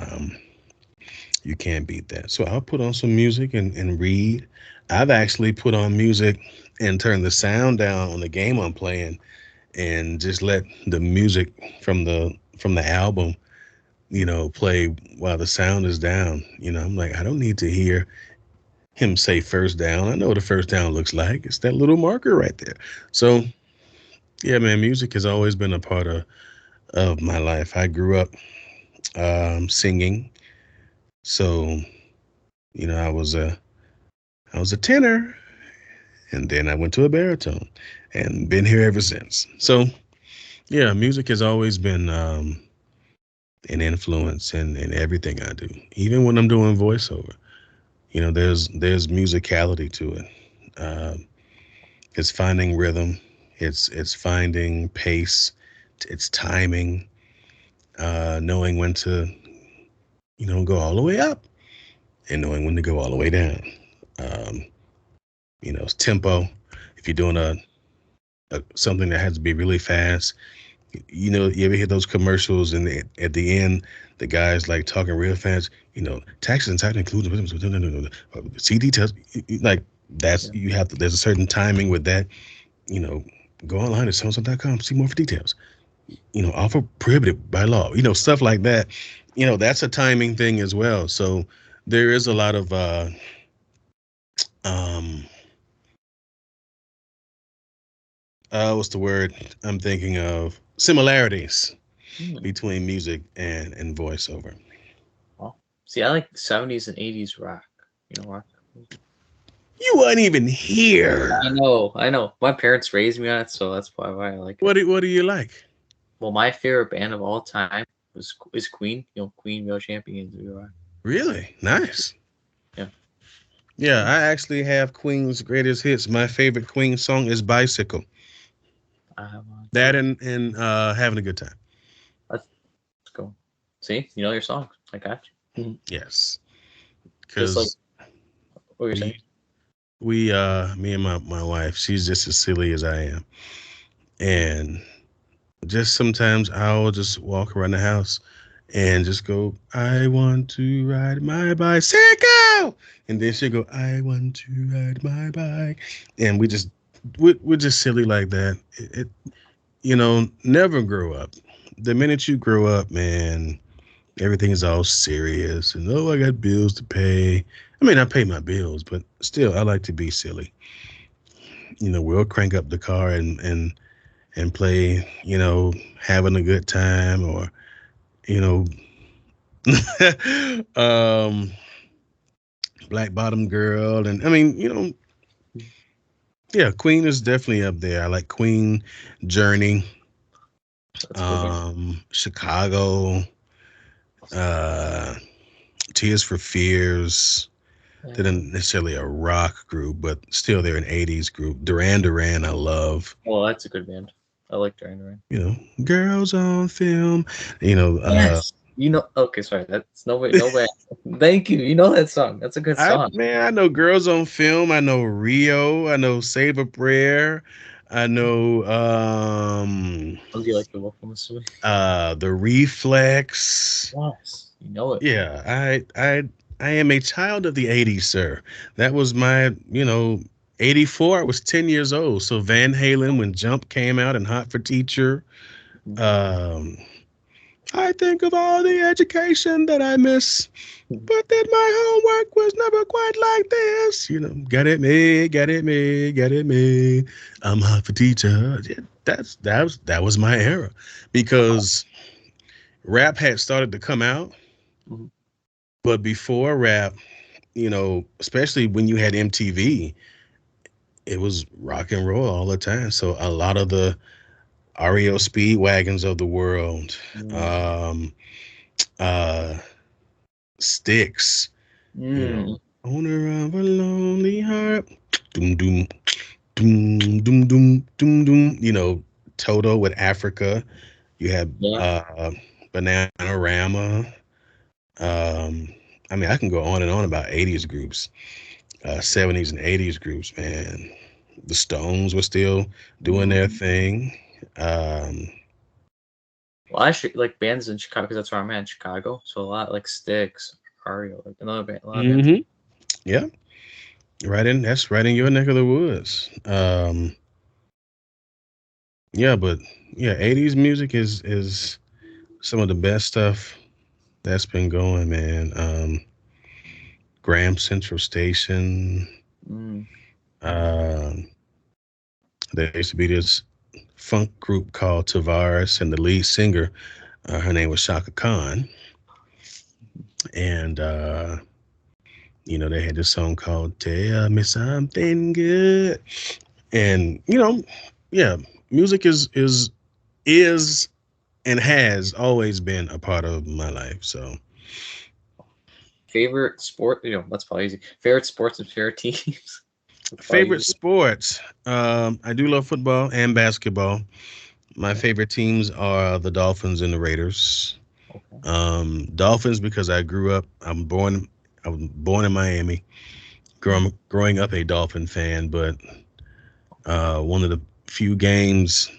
you can't beat that. So I'll put on some music and read. I've actually put on music and turned the sound down on the game I'm playing and just let the music from the album play while the sound is down. I'm like, I don't need to hear him say first down. I know what a first down looks like. It's that little marker right there. So yeah, man, music has always been a part of my life. I grew up singing, so I was a tenor, and then I went to a baritone, and been here ever since. So yeah, music has always been an influence in everything I do, even when I'm doing voiceover. There's musicality to it. Um, it's finding rhythm. It's finding pace. It's timing. Knowing when to go all the way up and knowing when to go all the way down. Um, it's tempo. If you're doing a something that has to be really fast, you ever hear those commercials and at the end the guy's like talking real fast. Taxes and title included. CD tells like that's Yeah. you have to. There's a certain timing with that. You know, go online at Samsung.com. See more for details. Offer prohibited by law. Stuff like that. That's a timing thing as well. So there is a lot of um what's the word I'm thinking of, similarities Mm. between music and voiceover. Well, see, I like 70s and 80s rock. Rock. You weren't even here. I know. My parents raised me on it, so that's why I like it. What do you like? Well, my favorite band of all time is Queen. Queen, Real Champions. We rock. Really nice. Yeah. Yeah, I actually have Queen's greatest hits. My favorite Queen song is Bicycle. I That and Having a Good Time. Let's go. See, you know your songs. I got you. Mhm. Yes, Just like because what you're saying. we me and my wife, she's just as silly as I am, and just sometimes I'll just walk around the house and just go, I want to ride my bicycle. And then she'll go, I want to ride my bike. And we're just silly like that. Never grow up. The minute you grow up, man, everything is all serious. And, oh, I got bills to pay. I mean, I pay my bills, but still, I like to be silly. We'll crank up the car and play, having a good time or, you know, um, Black Bottom Girl, and I mean, yeah, Queen is definitely up there. I like Queen, Journey, That's a good band. Chicago, uh, Tears for Fears. They're Yeah. not necessarily a rock group, but still they're an '80s group. Duran Duran, I love. Well, that's a good band. I like Duran Duran. Girls on Film. Yes. Okay, sorry. That's no way. Thank you. You know that song. That's a good song. I know Girls on Film. I know Rio. I know Save a Prayer. I know How do you like the wolf? I'm assuming. the Reflex. Yes, you know it. Yeah, I am a child of the 80s, sir. That was my, 84, I was 10 years old. So Van Halen when Jump came out and Hot for Teacher. Um I think of all the education that I miss, but that my homework was never quite like this. Got it me. I'm Hot for Teacher. Yeah, that was my era because rap had started to come out, Mhm. but before rap, especially when you had MTV, it was rock and roll all the time. So a lot of the REO Speedwagons of the world, Mm. um, uh, Sticks, Mm. owner of a lonely heart, doom doom doom doom doom doom doom. Toto with Africa. You had Yeah. Bananarama. Um, I mean, I can go on and on about 80s groups, 70s and 80s groups, man. The Stones were still doing Mm. their thing. Um, Well, I should like bands in Chicago because that's where I'm at in Chicago. So a lot like Styx, Ario, like another band, a lot of bands. hmm Yeah, that's right in your neck of the woods. Yeah, but yeah, 80s music is some of the best stuff that's been going, man. Graham Central Station. Mm. Um, there used to be this funk group called Tavares, and the lead singer, her name was Shaka Khan, and they had this song called "Tell Me Something Good," and yeah, music is and has always been a part of my life. So, Favorite sport? That's probably easy. Favorite sports and favorite teams. That's probably favorite easy. sports, I do love football and basketball. My favorite teams are the Dolphins and the Raiders. Okay. Dolphins because I was born in Miami, growing up a Dolphin fan, but one of the few games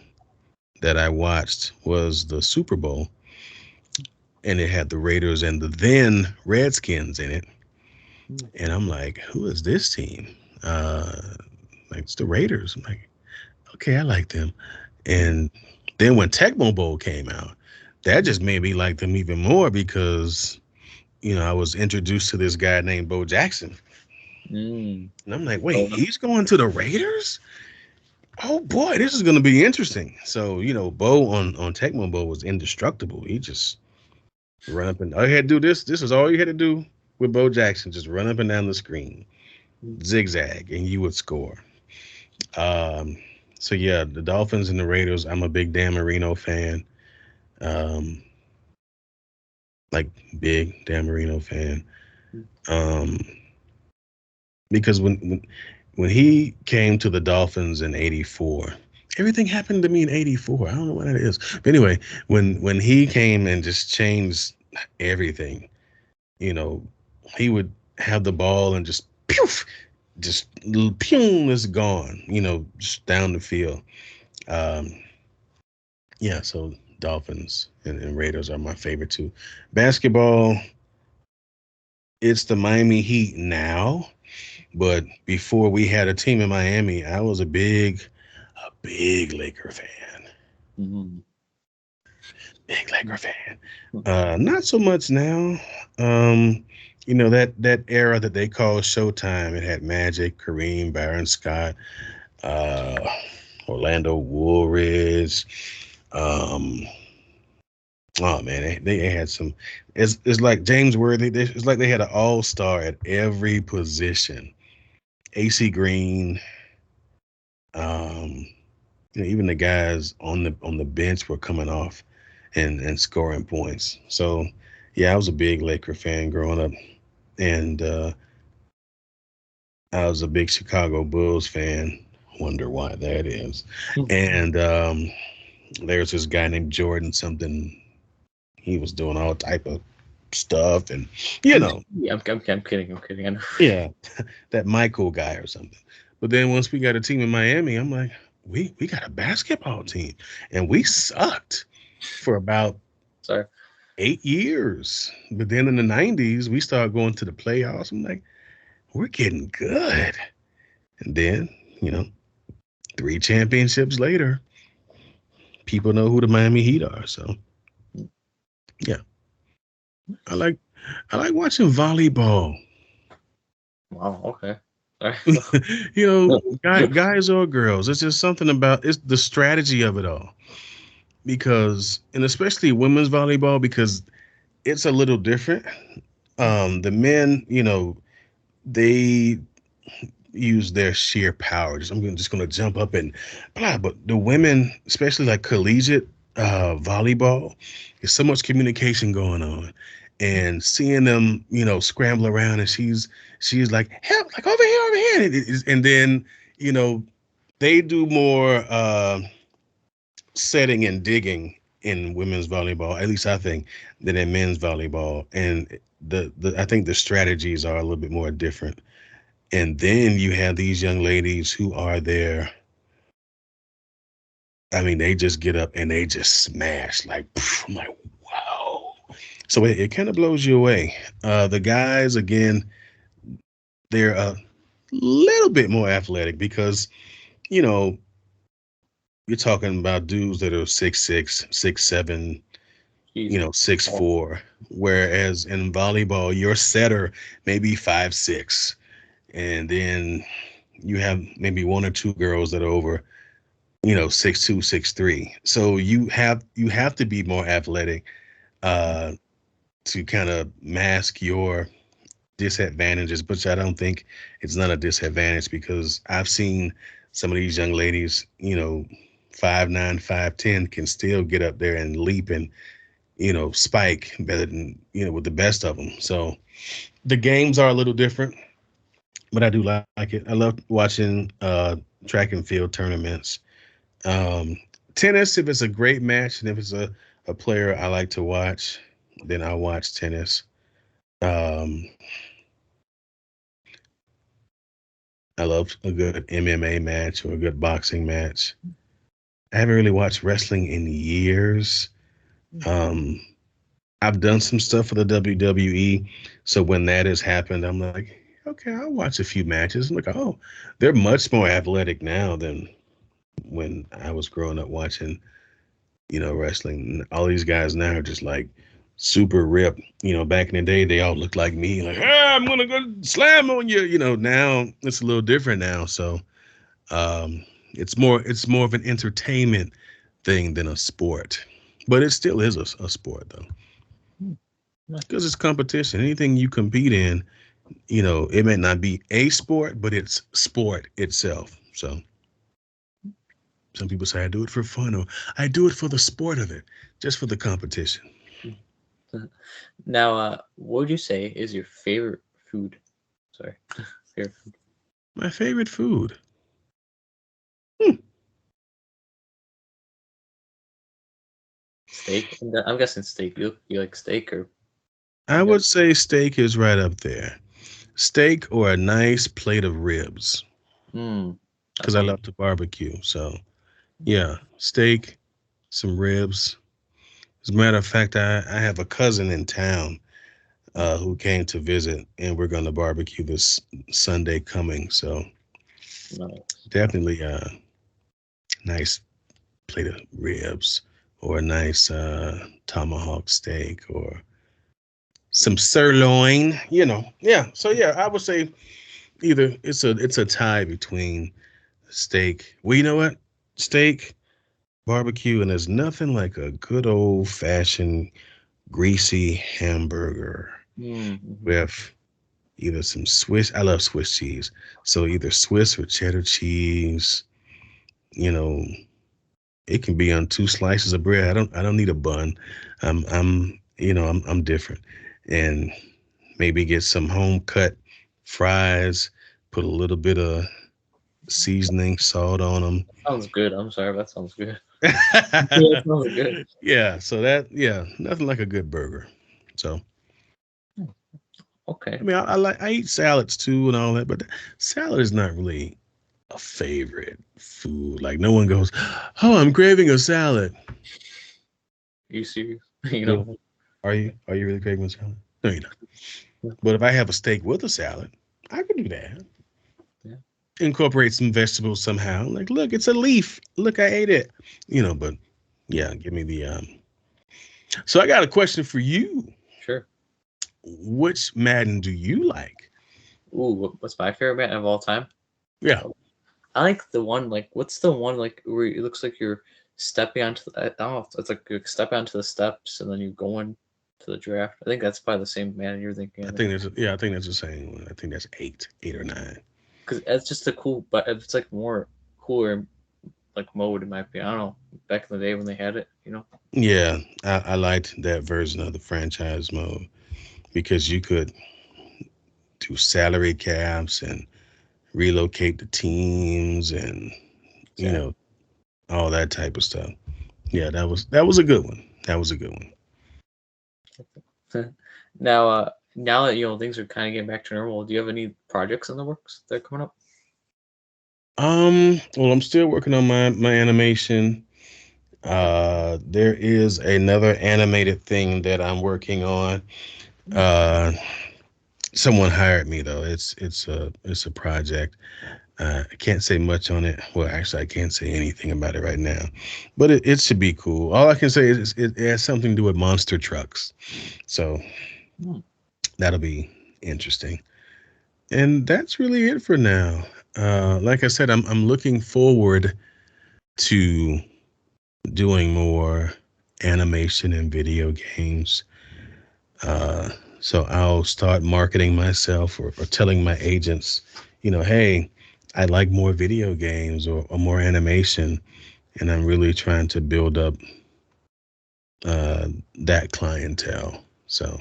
that I watched was the Super Bowl, and it had the Raiders and the then Redskins in it. Mm. And I'm like, who is this team? Uh, like it's the Raiders. I'm like, okay, I like them. Mm. And then when Tecmo Bowl came out, that just made me like them even more because I was introduced to this guy named Bo Jackson, Mm. and I'm like, wait, Oh, he's going to the Raiders? Oh boy, this is going to be interesting. So Bo on Tecmo Bowl was indestructible. He just run up and all you had to do this. This was all you had to do with Bo Jackson. Just run up and down the screen, mm. zigzag, and you would score. Um, so yeah, the Dolphins and the Raiders. I'm a big Dan Marino fan. Um, like big Dan Marino fan. Um, because when he came to the Dolphins in '84, everything happened to me in '84. I don't know what that is, but anyway, when he came and just changed everything, you know, he would have the ball and just poof, just pew, it's gone. Just down the field. Um, yeah, so Dolphins and Raiders are my favorite too. Basketball, it's the Miami Heat now. But before we had a team in Miami, I was a big Laker fan. Mm. Big Laker fan. Not so much now. That era that they call Showtime. It had Magic, Kareem, Byron Scott, uh, Orlando Woolridge. Um, oh man, they had some. It's like James Worthy. It's like they had an all star at every position. AC Green. Um, even the guys on the bench were coming off and scoring points. So yeah, I was a big Laker fan growing up, and I was a big Chicago Bulls fan. Wonder why that is. And there's this guy named Jordan something. He was doing all type of stuff, and you I'm, know, I'm kidding. I'm kidding. I know. yeah, that Michael guy or something. But then once we got a team in Miami, I'm like, we got a basketball team, and we sucked for about Sorry. 8 years. But then in the '90s, we started going to the playoffs. I'm like, we're getting good. And then, you know, 3 championships later, people know who the Miami Heat are. So yeah, I like I like watching volleyball. Wow. Okay. Sorry. You know, guys or girls, it's just something about it's the strategy of it all. Because and especially women's volleyball, because it's a little different. The men, you know, they use their sheer power. Just gonna jump up and blah. But the women, especially like collegiate volleyball, there's so much communication going on, and seeing them, you know, scramble around, and she's like, help, like over here, and then you know they do more setting and digging in women's volleyball. At least I think than in men's volleyball, and the I think the strategies are a little bit more different. And then you have these young ladies who are there. I mean, they just get up and they just smash. Like, phew, I'm like, wow. So it kind of blows you away. The guys, again, they're a little bit more athletic because, you know, you're talking about dudes that are 6'6", 6'7", you Jeez. know, 6'4". Whereas in volleyball, your setter may be 5'6". And then you have maybe one or two girls that are over, you know, 6'2", 6'3". So you have to be more athletic uh, to kind of mask your disadvantages, but I don't think it's not a disadvantage because I've seen some of these young ladies, you know, 5'9", 5'10", can still get up there and leap and, you know, spike better than, you know, with the best of them. So the games are a little different, but I do like it. I love watching track and field tournaments. Um, Tennis, if it's a great match and if it's a player I like to watch, then I'll watch tennis. Um, I love a good MMA match or a good boxing match. I haven't really watched wrestling in years. Um, I've done some stuff for the WWE. So when that has happened, I'm like, okay, I'll watch a few matches. I'm like, oh, they're much more athletic now than when I was growing up watching, you know, wrestling. All these guys now are just like super ripped. You know, back in the day, they all looked like me, like, ah, I'm gonna go slam on you. You know, now it's a little different now. So it's more of an entertainment thing than a sport, but it still is a sport though, because it's competition. Anything you compete in, you know, it may not be a sport, but it's sport itself. So some people say I do it for fun, or I do it for the sport of it, just for the competition. Now, what would you say is your favorite food? Sorry, favorite food. My favorite food. Hmm. Steak. I'm guessing steak. You like steak or I you got would say steak is right up there. Steak or a nice plate of ribs, mm, because that's I all you. love to barbecue. So yeah, steak, some ribs. As a matter of fact, I have a cousin in town who came to visit, and we're going to barbecue this Sunday coming. So Nice. definitely a nice plate of ribs or a nice tomahawk steak or some sirloin. You know, yeah. So yeah, I would say either it's a tie between steak. Well, you know what? Steak, barbecue, and there's nothing like a good old fashioned greasy hamburger Mm-hmm. with either some Swiss. I love Swiss cheese. So either Swiss or cheddar cheese. You know, it can be on 2 slices of bread. I don't need a bun. I'm different. And maybe get some home cut fries, put a little bit of seasoning, salt on them. Sounds good. I'm sorry, that sounds good. That sounds good. Yeah, so yeah, nothing like a good burger. So I Okay. mean, I eat salads too and all that, but salad is not really a favorite food. Like no one goes, "Oh, I'm craving a salad." Are you serious? You You know? know, are you? Are you really craving a salad? No, you're not. But if I have a steak with a salad, I could do that. Yeah. Incorporate some vegetables somehow. Like, look, it's a leaf. Look, I ate it. But yeah, give me the So I got a question for you. Sure. Which Madden do you like? Ooh, what's my favorite Madden of all time? Yeah. I like the one like what's the one like where it looks like you're stepping onto the, I don't know, it's like you're stepping onto the steps and then you go into the draft. I think that's probably the same Madden you're thinking I of. think I think that's the same one. I think that's eight or nine. Because it's just a cool, but it's like more cooler like mode in my opinion. I don't know. Back in the day when they had it, you know. Yeah, I liked that version of the franchise mode because you could do salary caps and relocate the teams and you Yeah. know all that type of stuff. Yeah, that was a good one. That was a good one. Now that things are kind of getting back to normal, do you have any projects in the works that are coming up? Well, I'm still working on my animation. There is another animated thing that I'm working on. Uh, Someone hired me though. It's a project. I can't say much on it. Well, actually, I can't say anything about it right now, but it should be cool. All I can say is it has something to do with monster trucks, so Hmm. that'll be interesting. And that's really it for now. Like I said, I'm looking forward to doing more animation and video games. Uh, so I'll start marketing myself or telling my agents, hey, I like more video games or more animation. And I'm really trying to build up uh, that clientele. So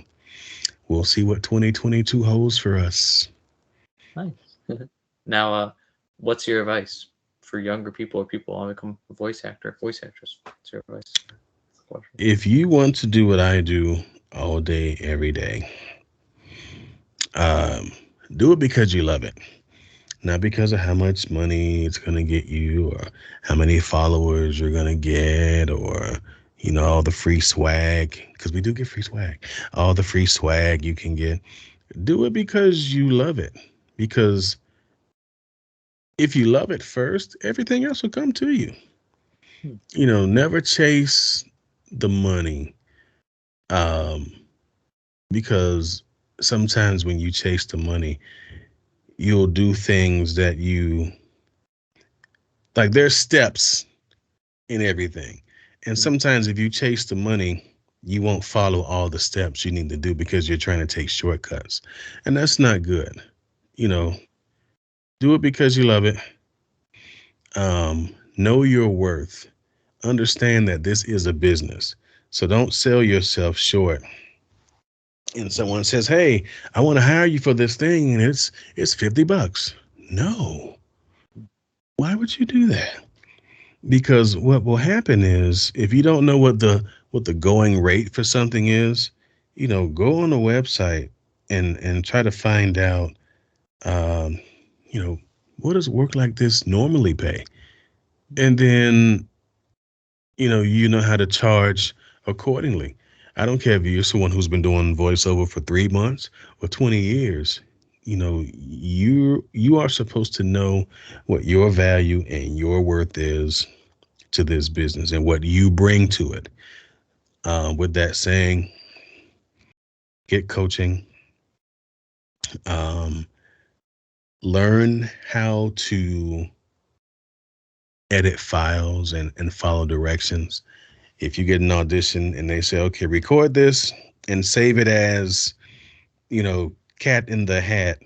we'll see what 2022 holds for us. Nice. Now, what's your advice for younger people or people who want to become a voice actor, voice actress? What's your advice? Question. If you want to do what I do all day, every day, um, do it because you love it. Not because of how much money it's going to get you or how many followers you're going to get or, all the free swag, because we do get free swag, all the free swag you can get. Do it because you love it. Because if you love it first, everything else will come to you. Hmm. Never chase the money. Um, because sometimes when you chase the money, you'll do things that you like, there's steps in everything. And Hmm. sometimes if you chase the money, you won't follow all the steps you need to do because you're trying to take shortcuts. And that's not good. You know, do it because you love it. Know your worth. Understand that this is a business. So don't sell yourself short. And someone says, "Hey, I want to hire you for this thing and it's $50." No. Why would you do that? Because what will happen is if you don't know what the going rate for something is, go on the website and try to find out, um, you know, what does work like this normally pay, and then you know how to charge accordingly. I don't care if you're someone who's been doing voiceover for 3 months or 20 years. You are supposed to know what your value and your worth is to this business and what you bring to it. With that saying, get coaching, um, learn how to edit files and follow directions. If you get an audition and they say, okay, record this and save it as, cat in the hat,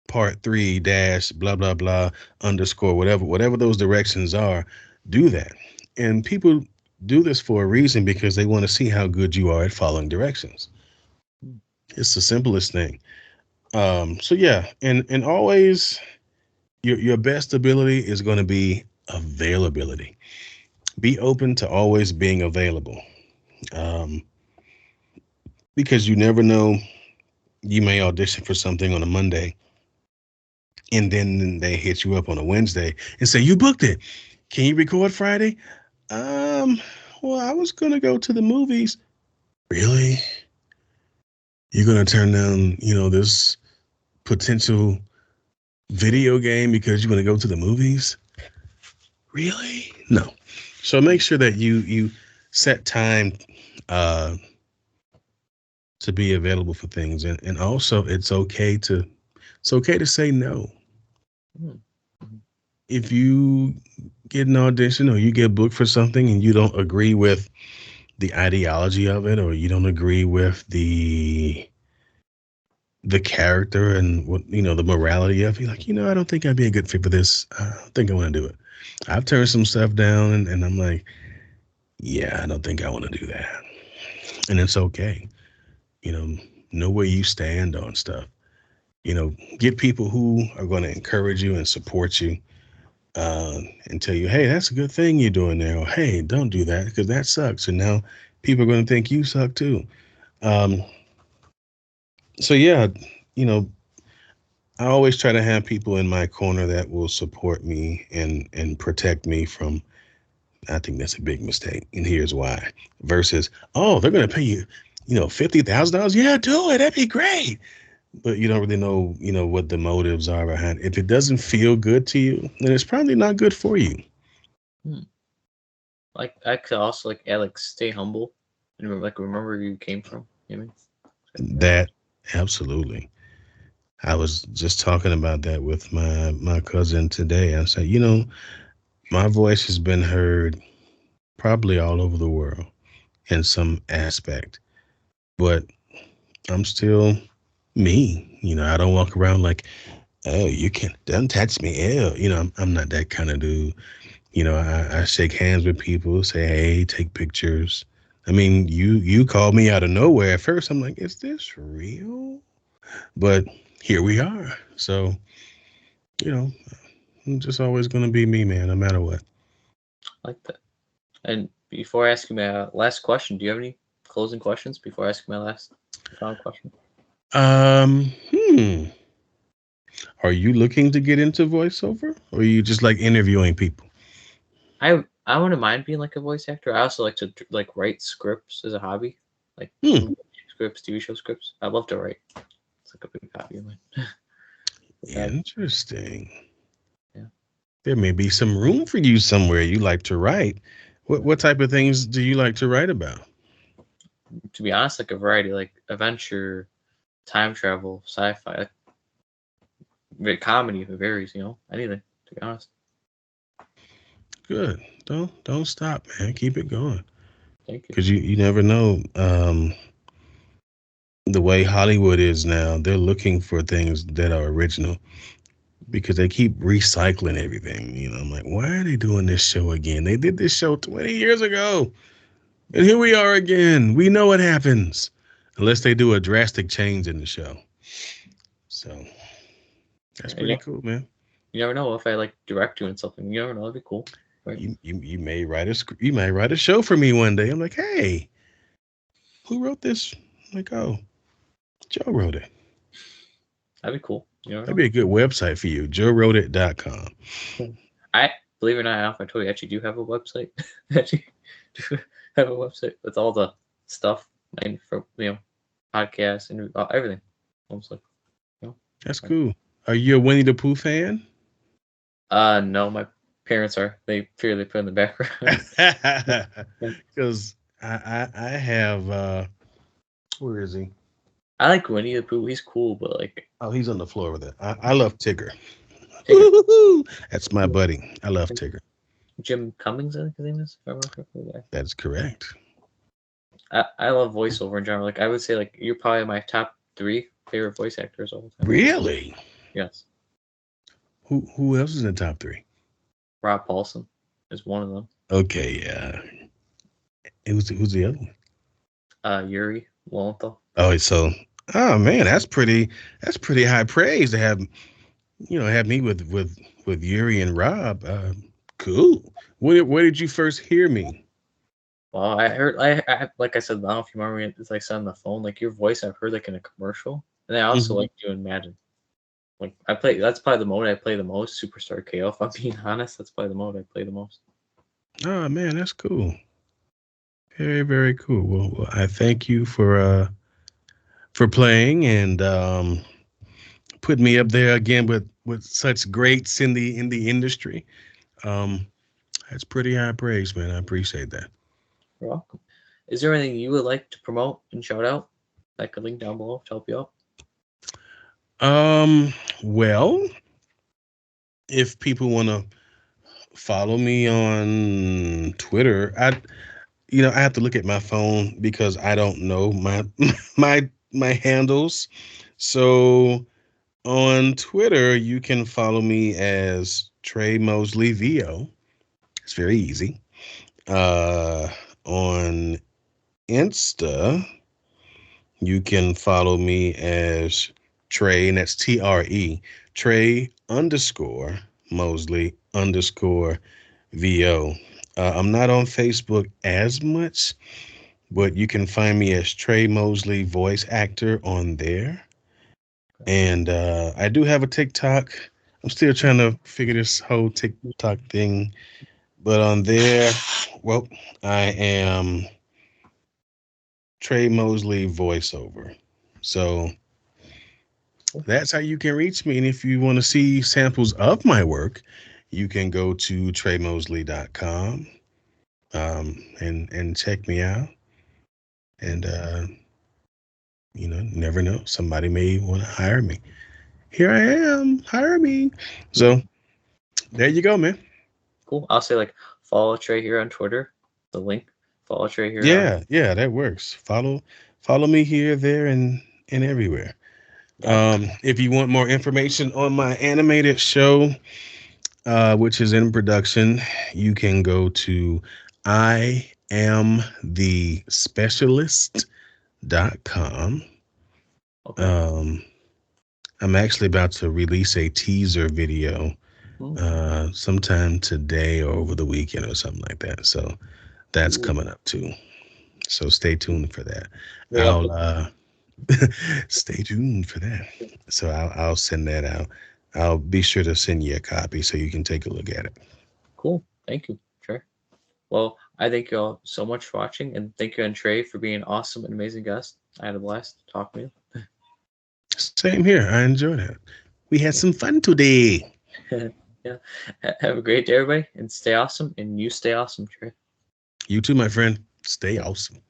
part three dash, blah, blah, blah, underscore, whatever those directions are, do that. And people do this for a reason because they want to see how good you are at following directions. It's the simplest thing. So yeah, and always your best ability is going to be availability. Be open to always being available, um, because you never know. You may audition for something on a Monday, And then they hit you up on a Wednesday and say, you booked it. Can you record Friday? Um, well, I was gonna go to the movies. Really? You're gonna turn down, this potential video game because you want to go to the movies? Really? No. So make sure that you set time uh to be available for things, and also it's okay to say no. Hmm. Mhm. If you get an audition or you get booked for something and you don't agree with the ideology of it, or you don't agree with the character and what the morality of it, like, I don't think I'd be a good fit for this. I don't think I want to do it. I've turned some stuff down, and I'm like, yeah, I don't think I want to do that. And it's okay. you know know where you stand on stuff. Get people who are going to encourage you and support you, and tell you, hey, that's a good thing you're doing there, or hey, don't do that because that sucks. And now people are going to think you suck too. um, so yeah, you know I always try to have people in my corner that will support me and protect me from. I think that's a big mistake, and here's why. Versus, oh, they're going to pay you, $50,000. Yeah, do it. That'd be great. But you don't really know, what the motives are behind it. If it doesn't feel good to you, then it's probably not good for you. Hmm. Like I could also like add like stay humble and remember where you came from. You know what I mean? That absolutely. I was just talking about that with my cousin today. I said, my voice has been heard probably all over the world in some aspect, but I'm still me. I don't walk around like, oh, you can don't touch me. Ew. I'm not that kind of dude. I shake hands with people, say, hey, take pictures. I mean, you called me out of nowhere at first. I'm like, is this real? But here we are. So, you know, I'm just always going to be me, man, no matter what. Like that. And before I ask you my last question, do you have any closing questions before I ask you my last final question? Um, hmm. Are you looking to get into voiceover, or are you just like interviewing people? I wouldn't mind being like a voice actor. I also like to like write scripts as a hobby, like Hmm. movie scripts, TV show scripts. I love to write. It's like a big hobby of mine. Big hobby. Interesting. Yeah. There may be some room for you somewhere you like to write. What type of things do you like to write about? To be honest, like a variety, like adventure, time travel, sci-fi, comedy. If it varies, anything. To be honest. Good. Don't stop, man. Keep it going. Thank you. Because you never know. The way Hollywood is now, they're looking for things that are original because they keep recycling everything. I'm like, why are they doing this show again? They did this show 20 years ago, and here we are again. We know what happens unless they do a drastic change in the show. So that's And pretty cool, man. you never know if I like direct you in something. You never know. That'd be cool. Right. You may write a script. You may write a show for me one day. I'm like, hey, who wrote this? I'm like, oh, Joe wrote it. That'd be cool. You never That'd know. be a good website for you, joewrote.com. I believe it or not, I don't know if I told you, I actually do have a website. I actually do have a website with all the stuff and for podcasts and everything. Almost like you know. That's cool. Are you a Winnie the Pooh fan? No, my parents are. They fear they put in the background. Because I have where is he? I like Winnie the Pooh. He's cool, but like Oh, he's on the floor with it. I love Tigger. Tigger, That's my buddy. I love Tigger. Jim Cummings, I think his name is. If I remember correctly. That's correct. I love voiceover in general. Like I would say, like you're probably my top 3 favorite voice actors of all time. Really? Yes, Who else is in the top three? Rob Paulson is one of them. Okay, yeah. Who's the other one? Yuri Lowenthal. Oh, oh man, that's pretty high praise to have me with Yuri and Rob. Cool. Where did you first hear me? Well, I heard, like I said, I don't know if you remember me, as I said on the phone, like your voice I've heard like in a commercial, and I also Mhm. like you in Madden. Like I play, that's probably the mode I play the most. Superstar KO. If I'm being honest, that's probably the mode I play the most. Oh man, that's cool. Very, very cool. Well, I thank you for playing and putting me up there again with such greats in the industry. Um, that's pretty high praise, man. I appreciate that. You're welcome. Is there anything you would like to promote and shout out? I could link down below to help you out. Well, if people want to follow me on Twitter, I have to look at my phone because I don't know my my handles. So on Twitter, you can follow me as Trey Mosley VO. It's very easy. On Insta, you can follow me as Trey, and that's TRE, Trey underscore Mosley underscore VO. I'm not on Facebook as much, but you can find me as Trey Mosley voice actor on there. And I do have a TikTok. I'm still trying to figure this whole TikTok thing, but on there, well, I am Trey Mosley voiceover. So that's how you can reach me. And if you want to see samples of my work, you can go to treymosley.com and check me out. And never know. Somebody may want to hire me. Here I am. Hire me. So there you go, man. Cool. I'll say like follow Trey here on Twitter. The link. Follow Trey here on. Yeah, that works. Follow me here, there, and everywhere. Yeah. If you want more information on my animated show, which is in production, you can go to iamthespecialist.com. Okay. I'm actually about to release a teaser video sometime today or over the weekend or something like that. So that's coming up too. So stay tuned for that. You're I'll welcome. stay tuned for that. So I'll send that out. I'll be sure to send you a copy so you can take a look at it. Cool. Thank you, Trey. Well, I thank you all so much for watching, and thank you and Trey for being an awesome and amazing guest. I had a blast talking to Same here. I enjoyed it. We had some fun today. you. Yeah. Have a great day, everybody, and stay awesome. And you stay awesome, Trey. You too, my friend. Stay awesome.